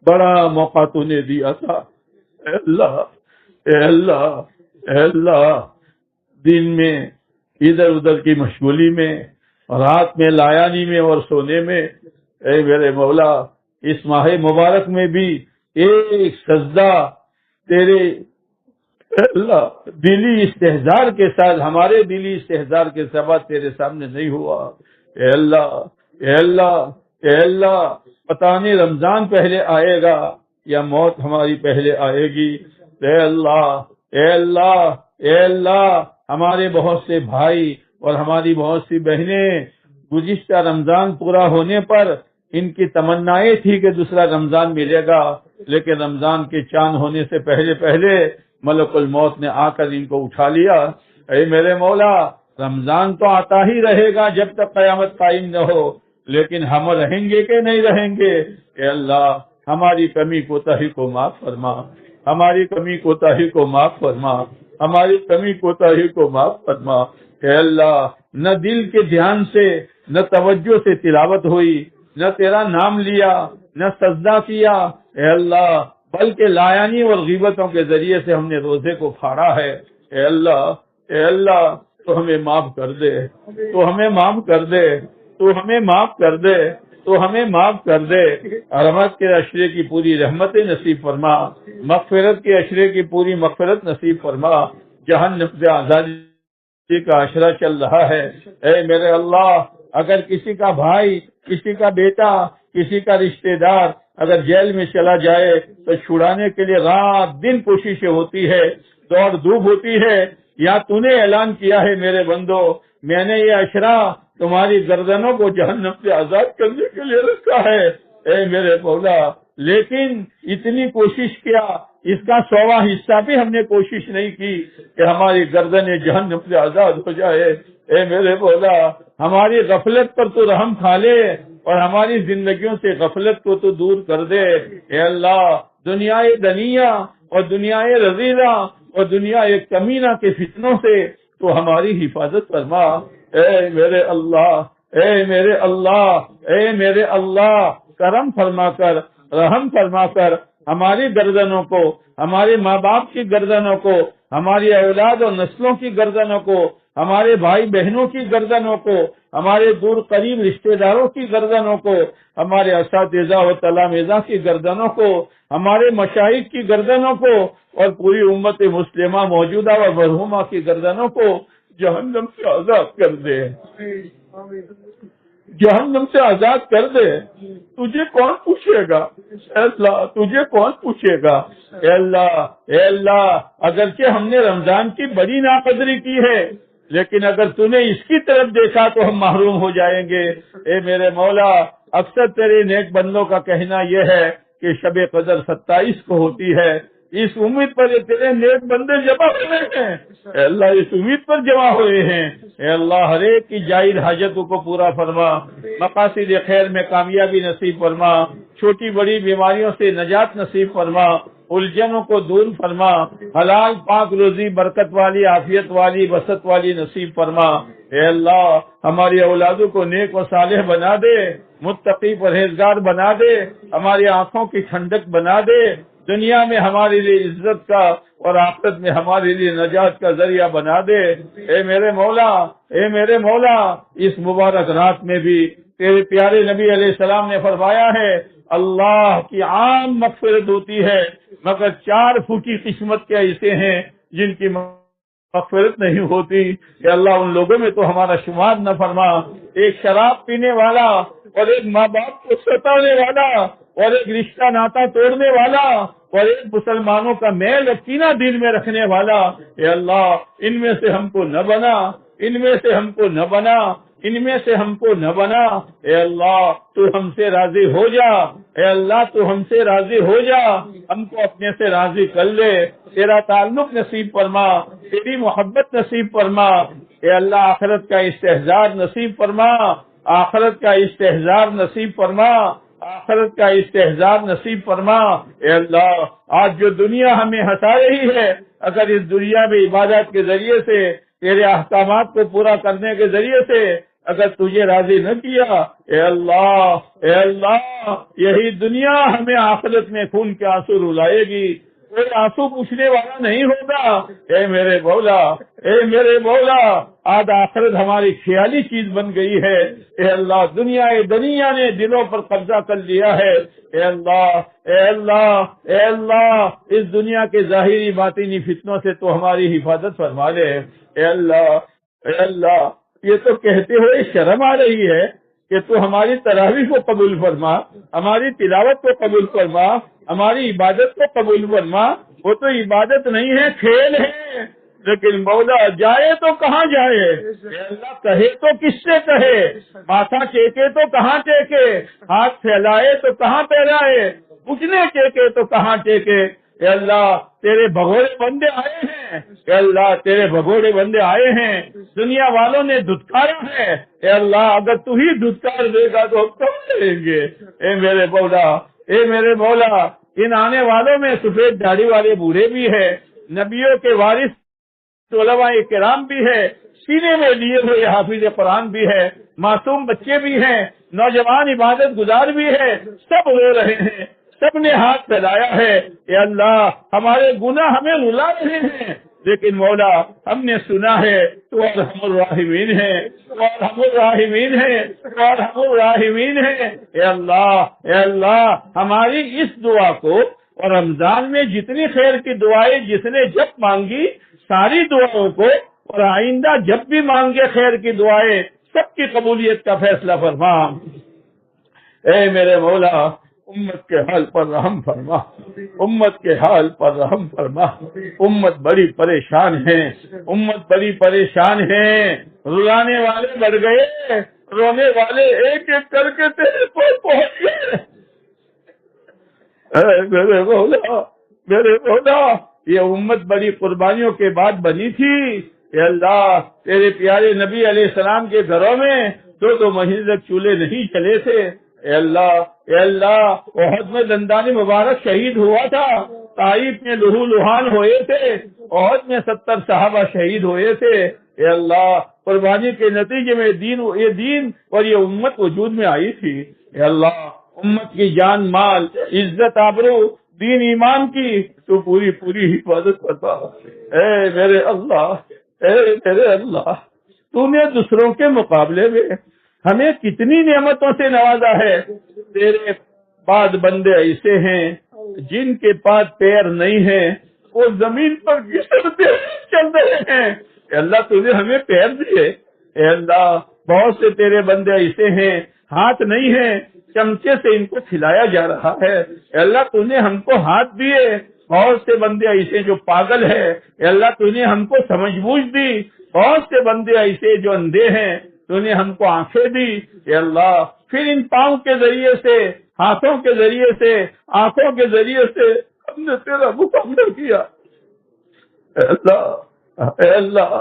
بڑا موقع تو نے دیا تھا اے اللہ اے اللہ اے اللہ دن میں ادھر ادھر کی مشغولی میں رات میں لایانی میں اور سونے میں اے میرے مولا اس ماہ مبارک میں بھی ایک سجدہ تیرے اللہ دلی استحضار کے ساتھ ہمارے دلی استحضار کے ساتھ تیرے سامنے نہیں ہوا اے اللہ اے اللہ اے اللہ پتہ نہیں رمضان پہلے آئے گا یا موت ہماری پہلے آئے گی اے اللہ اے اللہ اے اللہ ہمارے بہت سے بھائی اور ہماری بہت سی بہنیں گزشتہ رمضان پورا ہونے پر ان کی تمنائیں تھی کہ دوسرا رمضان ملے گا لیکن رمضان کے چاند ہونے سے پہلے پہلے ملک الموت نے آ کر ان کو اٹھا لیا اے میرے مولا رمضان تو آتا ہی رہے گا جب تک قیامت قائم نہ ہو لیکن ہم رہیں گے کہ نہیں رہیں گے اے اللہ ہماری کمی کوتاہی کو معاف فرما ہماری کمی کوتاہی کو معاف فرما ہماری کمی کوتاہی کو معاف فرما اے اللہ نہ دل کے دھیان سے نہ توجہ سے تلاوت ہوئی نہ تیرا نام لیا نہ سجدہ کیا اے اللہ بلکہ لایانی اور غیبتوں کے ذریعے سے ہم نے روزے کو پھاڑا ہے اے اللہ تو ہمیں معاف کر دے تو ہمیں معاف کر دے تو ہمیں معاف کر دے تو ہمیں معاف کر دے رحمت کے عشرے کی پوری رحمت نصیب فرما مغفرت کے عشرے کی پوری مغفرت نصیب فرما جہنم سے آزادی کا عشرہ چل رہا ہے اے میرے اللہ اگر کسی کا بھائی کسی کا بیٹا کسی کا رشتہ دار اگر جیل میں چلا جائے تو چھڑانے کے لیے رات دن کوششیں ہوتی ہے دوڑ دھوپ ہوتی ہے یا تو نے اعلان کیا ہے میرے بندو میں نے یہ عشرہ تمہاری گردنوں کو جہنم سے آزاد کرنے کے لیے رکھا ہے اے میرے مولا لیکن اتنی کوشش کیا اس کا 100واں حصہ بھی ہم نے کوشش نہیں کی کہ ہماری گردنیں جہنم سے آزاد ہو جائے اے میرے مولا ہماری غفلت پر تو رحم کھا لے اور ہماری زندگیوں سے غفلت کو تو دور کر دے اے اللہ دنیا دنیا اور دنیا رضیلہ اور دنیا کمینہ کے فتنوں سے تو ہماری حفاظت فرما اے میرے اللہ اے میرے اللہ اے میرے اللہ کرم فرما کر رحم فرما کر ہماری گردنوں کو ہمارے ماں باپ کی گردنوں کو ہماری اولاد اور نسلوں کی گردنوں کو ہمارے بھائی بہنوں کی گردنوں کو ہمارے دور قریب رشتہ داروں کی گردنوں کو ہمارے اساتذہ و تلامذہ کی گردنوں کو ہمارے مشائخ کی گردنوں کو اور پوری امت مسلمہ موجودہ و مرحومہ کی گردنوں کو جہنم سے آزاد کر دے جہنم سے آزاد کر دے تجھے کون پوچھے گا اے اللہ تجھے کون پوچھے گا اے اللہ اگرچہ ہم نے رمضان کی بڑی ناقدری کی ہے لیکن اگر تو نے اس کی طرف دیکھا تو ہم محروم ہو جائیں گے اے میرے مولا اکثر تیرے نیک بندوں کا کہنا یہ ہے کہ شب قدر 27 کو ہوتی ہے اس امید پر یہ تیرے نیک بندے جمع ہوئے ہیں اے اللہ اس امید پر جمع ہوئے ہیں اے اللہ ہر ایک کی جائز حاجتوں کو پورا فرما مقاصد خیر میں کامیابی نصیب فرما چھوٹی بڑی بیماریوں سے نجات نصیب فرما الجھنوں کو دور فرما حلال پاک روزی برکت والی عافیت والی وسعت والی نصیب فرما اے اللہ ہماری اولادوں کو نیک و صالح بنا دے متقی پرہیزگار بنا دے ہماری آنکھوں کی ٹھنڈک بنا دے دنیا میں ہمارے لیے عزت کا اور آخرت میں ہمارے لیے نجات کا ذریعہ بنا دے اے میرے مولا اس مبارک رات میں بھی تیرے پیارے نبی علیہ السلام نے فرمایا ہے اللہ کی عام مغفرت ہوتی ہے مگر 4 پھوٹی قسمت کے ایسے ہیں جن کی مغفرت نہیں ہوتی کہ اللہ ان لوگوں میں تو ہمارا شمار نہ فرما. ایک شراب پینے والا اور ایک ماں باپ کو ستانے والا اور ایک رشتہ ناتا توڑنے والا اور ایک مسلمانوں کا میل اور کینہ دل میں رکھنے والا. اے اللہ ان میں سے ہم کو نہ بنا، ان میں سے ہم کو نہ بنا، ان میں سے ہم کو نہ بنا. اے اللہ تو ہم سے راضی ہو جا، اے اللہ تو ہم سے راضی ہو جا، ہم کو اپنے سے راضی کر لے. تیرا تعلق نصیب فرما، تیری محبت نصیب فرما. اے اللہ آخرت کا استحضار نصیب فرما، آخرت کا استحضار نصیب فرما، آخرت کا استحضار نصیب فرما. اے اللہ آج جو دنیا ہمیں ہنسا رہی ہے، اگر اس دنیا میں عبادت کے ذریعے سے، تیرے احکامات کو پورا کرنے کے ذریعے سے اگر تجھے راضی نہ کیا، اے اللہ یہی دنیا ہمیں آخرت میں خون کے آنسو رلائے گی. کوئی آنسو پوچھنے والا نہیں ہوگا. اے میرے مولا، اے میرے مولا، آج آخرت ہماری خیالی چیز بن گئی ہے. اے اللہ دنیا نے دلوں پر قبضہ کر لیا ہے. اے اللہ اے اللہ اے اللہ اس دنیا کے ظاہری باطنی فتنوں سے تو ہماری حفاظت فرما لے. اے اللہ یہ تو کہتے ہوئے شرم آ رہی ہے کہ تو ہماری تراویح کو قبول فرما، ہماری تلاوت کو قبول فرما، ہماری عبادت کو قبول فرما. وہ تو عبادت نہیں ہے، کھیل ہے. لیکن مولا جائے تو کہاں جائے؟ اے اللہ کہے تو کس سے کہے؟ ماتھا ٹیکے تو کہاں ٹیکے؟ ہاتھ پھیلائے تو کہاں پھیلائے؟ پوچھنے ٹیکے تو کہاں ٹیکے؟ اے اللہ تیرے بھگوڑے بندے آئے ہیں، اے اللہ تیرے بھگوڑے بندے آئے ہیں. دنیا والوں نے دھتکارا ہے. اے اللہ اگر تو ہی دھتکار دے گا تو ہم کون لیں گے؟ اے میرے مولا، اے میرے مولا، ان آنے والوں میں سفید داڑھی والے بوڑھے بھی ہیں، نبیوں کے وارث علماء کرام بھی ہے، سینے میں لیے ہوئے حافظ قرآن بھی ہے، معصوم بچے بھی ہیں، نوجوان عبادت گزار بھی ہے. سب رو رہے ہیں، سب نے ہاتھ پھیلایا ہے. اے اللہ ہمارے گناہ ہمیں رلا رہے ہیں، لیکن مولا ہم نے سنا ہے تو ارحم الراحمین ہے، تو ارحم الراحمین ہے، تو ارحم الراحمین ہے. اے اللہ ہماری اس دعا کو اور رمضان میں جتنی خیر کی دعائیں جس نے جب مانگی ساری دعاؤں کو اور آئندہ جب بھی مانگے خیر کی دعائیں سب کی قبولیت کا فیصلہ فرما. اے میرے مولا امت کے حال پر رحم فرما، امت کے حال پر رحم فرما. امت بڑی پریشان ہے، امت بڑی پریشان ہے. رلانے والے بڑھ گئے، رونے والے ایک ایک کر کے تیرے پاس پہنچ گئے. میرے مولا یہ امت بڑی قربانیوں کے بعد بنی تھی. اے اللہ تیرے پیارے نبی علیہ السلام کے گھروں میں 2 مہینے تک چولہے نہیں چلے تھے. اے اللہ احد میں دندان مبارک شہید ہوا تھا، طائف میں لہو لہان ہوئے تھے، احد میں 70 صحابہ شہید ہوئے تھے. اے اللہ قربانی کے نتیجے میں یہ دین اور یہ امت وجود میں آئی تھی. اے اللہ امت کی جان مال عزت آبرو دین ایمان کی تو پوری حفاظت کرتا. اے میرے اللہ تو نے دوسروں کے مقابلے میں ہمیں کتنی نعمتوں سے نوازا ہے. تیرے بعد بندے ایسے ہیں جن کے پاس پیر نہیں ہیں، وہ زمین پر گھسٹتے چل رہے ہیں. اے اللہ تو نے ہمیں پیر دیے. اے اللہ بہت سے تیرے بندے ایسے ہیں ہاتھ نہیں ہیں، چمچے سے ان کو کھلایا جا رہا ہے. اے اللہ تو نے ہم کو ہاتھ دیے. بہت سے بندے ایسے جو پاگل ہے، اے اللہ تو نے ہم کو سمجھ بوجھ دی. بہت سے بندے ایسے جو اندھے ہیں، تو نے ہم کو آنکھیں دی. اے اللہ پھر ان پاؤں کے ذریعے سے، ہاتھوں کے ذریعے سے، آنکھوں کے ذریعے سے ہم نے تیرا مقابلہ کیا. اے اللہ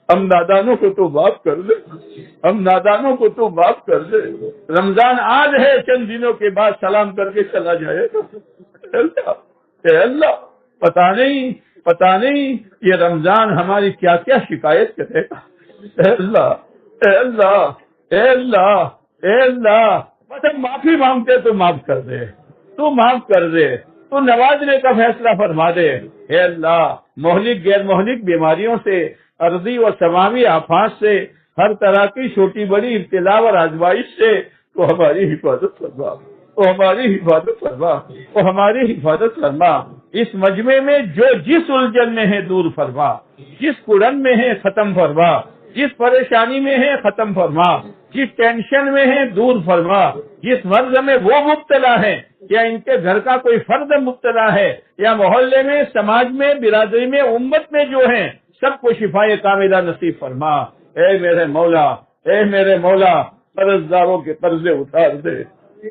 ہم نادانوں کو تو معاف کر دے، ہم نادانوں کو تو معاف کر دے. رمضان آج ہے، چند دنوں کے بعد سلام کر کے چلا جائے گا. اے اللہ پتا نہیں یہ رمضان ہماری کیا کیا شکایت کرے گا. اے اللہ بس ہم معافی مانگتے تو معاف کر دے، تو نوازنے کا فیصلہ فرما دے. اے اللہ مہلک غیر مہلک بیماریوں سے، ارضی و سماوی آفات سے، ہر طرح کی چھوٹی بڑی ابتلا اور آزمائش سے تو ہماری حفاظت فرما، تو ہماری حفاظت فرما، تو ہماری حفاظت فرما۔ اس مجمع میں جو جس الجھن میں ہے دور فرما، جس کڑن میں ہے ختم فرما، جس پریشانی میں ہے ختم فرما، جس ٹینشن میں ہے دور فرما، جس مرض میں وہ مبتلا ہے یا ان کے گھر کا کوئی فرد مبتلا ہے یا محلے میں، سماج میں، برادری میں، امت میں جو ہیں، سب کو شفائے کاملہ نصیب فرما۔ اے میرے مولا، اے میرے مولا، قرضداروں کے قرضے اتار دے،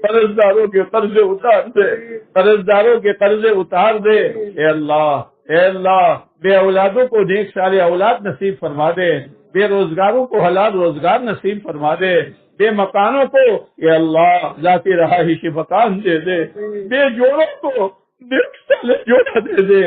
قرضداروں کے قرضے اتار دے، قرضداروں کے قرضے اتار دے۔ اے اللہ، اے اللہ، بے اولادوں کو نیک صالح اولاد نصیب فرما دے، بے روزگاروں کو حلال روزگار نصیب فرما دے، بے مکانوں کو اے اللہ ذاتی رہائش مکان دے دے، بے جوڑوں کو نیک صالح جوڑا دے دے،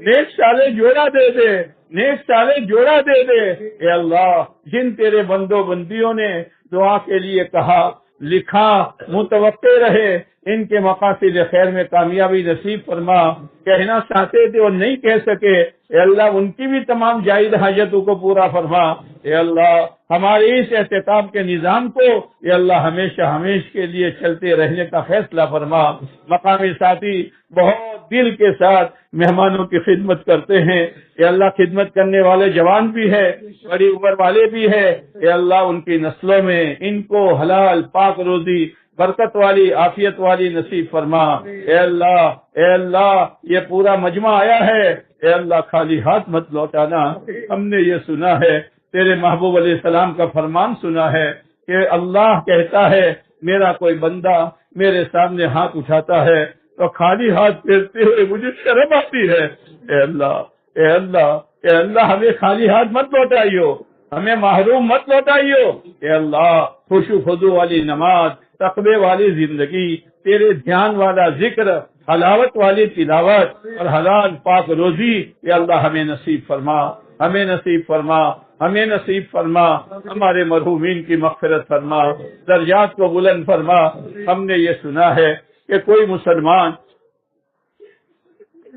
نیک صالح جوڑا دے دے، نیک صالح جوڑا دے دے۔ اے اللہ، جن تیرے بندوں بندیوں نے دعا کے لیے کہا، لکھا، متوقع رہے، ان کے مقاصد خیر میں کامیابی نصیب فرما۔ کہنا چاہتے تھے اور نہیں کہہ سکے، اے اللہ ان کی بھی تمام جائز حاجتوں کو پورا فرما۔ اے اللہ، ہمارے اس احتساب کے نظام کو اے اللہ ہمیشہ ہمیشہ کے لیے چلتے رہنے کا فیصلہ فرما۔ مقامی ساتھی بہت دل کے ساتھ مہمانوں کی خدمت کرتے ہیں، اے اللہ خدمت کرنے والے جوان بھی ہے، بڑی عمر والے بھی ہے، اے اللہ ان کی نسلوں میں ان کو حلال پاک روزی برکت والی عافیت والی نصیب فرما۔ اے اللہ، اے اللہ، یہ پورا مجمع آیا ہے، اے اللہ خالی ہاتھ مت لوٹانا۔ ہم نے یہ سنا ہے، تیرے محبوب علیہ السلام کا فرمان سنا ہے کہ اللہ کہتا ہے میرا کوئی بندہ میرے سامنے ہاتھ اٹھاتا ہے تو خالی ہاتھ پھیرتے ہوئے مجھے شرم آتی ہے۔ اے اللہ، اے اللہ، اے اللہ ہمیں خالی ہاتھ مت لوٹائیو، ہمیں محروم مت لوٹائیو۔ اے اللہ خشوع و خضوع والی نماز، تقوی والی زندگی، تیرے دھیان والا ذکر، حلاوت والی تلاوت اور حلال پاک روزی یا اللہ ہمیں نصیب فرما، ہمیں نصیب فرما، ہمیں نصیب فرما۔ ہمارے مرحومین کی مغفرت فرما، درجات کو بلند فرما۔ ہم نے یہ سنا ہے کہ کوئی مسلمان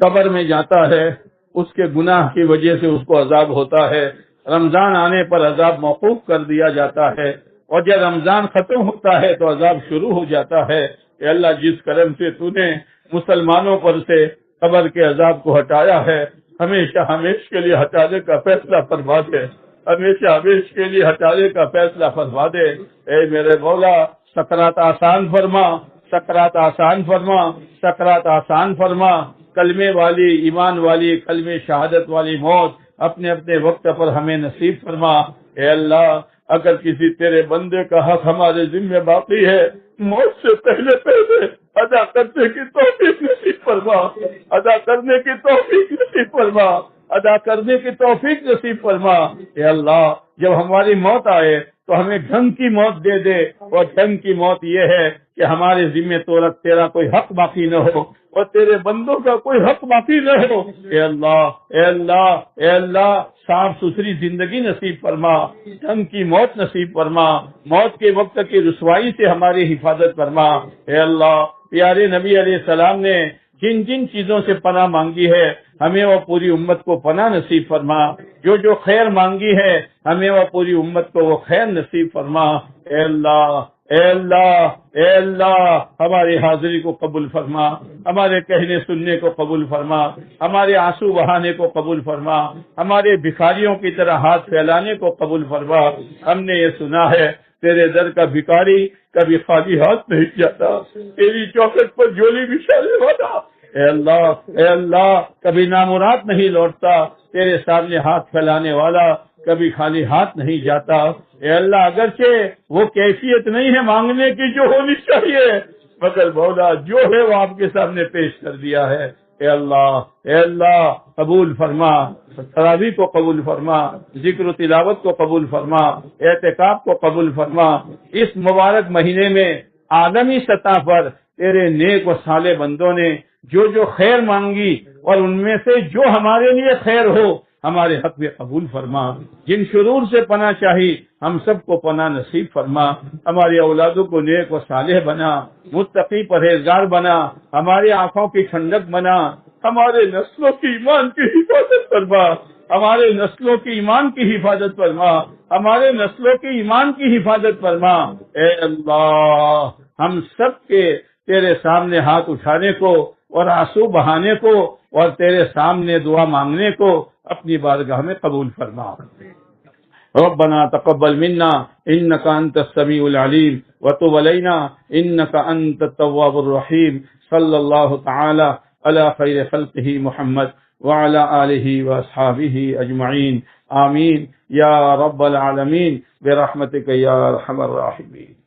قبر میں جاتا ہے، اس کے گناہ کی وجہ سے اس کو عذاب ہوتا ہے، رمضان آنے پر عذاب موقوف کر دیا جاتا ہے، اور جب رمضان ختم ہوتا ہے تو عذاب شروع ہو جاتا ہے۔ کہ اللہ جس کرم سے تو نے مسلمانوں پر سے قبر کے عذاب کو ہٹایا ہے، ہمیشہ ہمیشہ کے لیے ہٹانے کا فیصلہ فرما دے، ہمیشہ ہمیشہ کے لیے ہٹانے کا فیصلہ فرما دے۔ اے میرے مولا، سکرات آسان فرما، سکرات آسان فرما، سکرات آسان فرما۔ کلمے والی، ایمان والی، کلمے شہادت والی موت اپنے اپنے وقت پر ہمیں نصیب فرما۔ اے اللہ، اگر کسی تیرے بندے کا حق ہمارے ذمہ باقی ہے، موت سے پہلے ادا کرنے کی توفیق نصیب فرما، ادا کرنے کی توفیق نصیب فرما، ادا کرنے کی توفیق نصیب فرما۔ اے اللہ، جب ہماری موت آئے تو ہمیں ڈھنگ کی موت دے دے، اور ڈھنگ کی موت یہ ہے کہ ہمارے ذمہ تیرا کوئی حق باقی نہ ہو اور تیرے بندوں کا کوئی حق باقی نہ ہو۔ اے اللہ، اے اللہ، اے اللہ، صاف ستھری زندگی نصیب فرما، ڈھنگ کی موت نصیب فرما، موت کے وقت کی رسوائی سے ہماری حفاظت فرما۔ اے اللہ، پیارے نبی علیہ السلام نے جن جن چیزوں سے پناہ مانگی ہے ہمیں وہ پوری امت کو پناہ نصیب فرما، جو جو خیر مانگی ہے ہمیں وہ پوری امت کو وہ خیر نصیب فرما۔ اے اللہ، اے اللہ، اے اللہ، ہماری حاضری کو قبول فرما، ہمارے کہنے سننے کو قبول فرما، ہمارے آنسو بہانے کو قبول فرما، ہمارے بھکاریوں کی طرح ہاتھ پھیلانے کو قبول فرما۔ ہم نے یہ سنا ہے تیرے در کا بھکاری کبھی خالی ہاتھ نہیں جاتا، تیری چوکھٹ پر جھولی بچھانے والا اے اللہ، اے اللہ کبھی نامراد نہیں لوٹتا، تیرے سامنے ہاتھ پھیلانے والا کبھی خالی ہاتھ نہیں جاتا۔ اے اللہ، اگرچہ وہ کیفیت نہیں ہے مانگنے کی جو ہونی چاہیے، مگر مولا جو ہے وہ آپ کے سامنے پیش کر دیا ہے۔ اے اللہ، اے اللہ قبول فرما، تراویح کو قبول فرما، ذکر و تلاوت کو قبول فرما، اعتکاف کو قبول فرما۔ اس مبارک مہینے میں عالمی سطح پر تیرے نیک و صالح بندوں نے جو جو خیر مانگی اور ان میں سے جو ہمارے لیے خیر ہو ہمارے حق میں قبول فرما۔ جن شرور سے پناہ چاہی ہم سب کو پناہ نصیب فرما، ہماری اولادوں کو نیک و صالح بنا، متقی پرہیزگار بنا، ہماری آنکھوں کی ٹھنڈک بنا، ہمارے نسلوں کی ایمان کی حفاظت فرما۔ ہمارے نسلوں کی ایمان کی حفاظت فرما، ہمارے نسلوں کی ایمان کی حفاظت فرما۔ اے اللہ، ہم سب کے تیرے سامنے ہاتھ اٹھانے کو اور آنسو بہانے کو اور تیرے سامنے دعا مانگنے کو اپنی بارگاہ میں قبول فرما۔ ربنا تقبل منا انك انت السميع العليم وتب علينا انك انت التواب الرحيم، صلى الله تعالى على خير خلقه محمد وعلى آله واصحابه اجمعين، آمين يا رب العالمين برحمتك يا ارحم الراحمين۔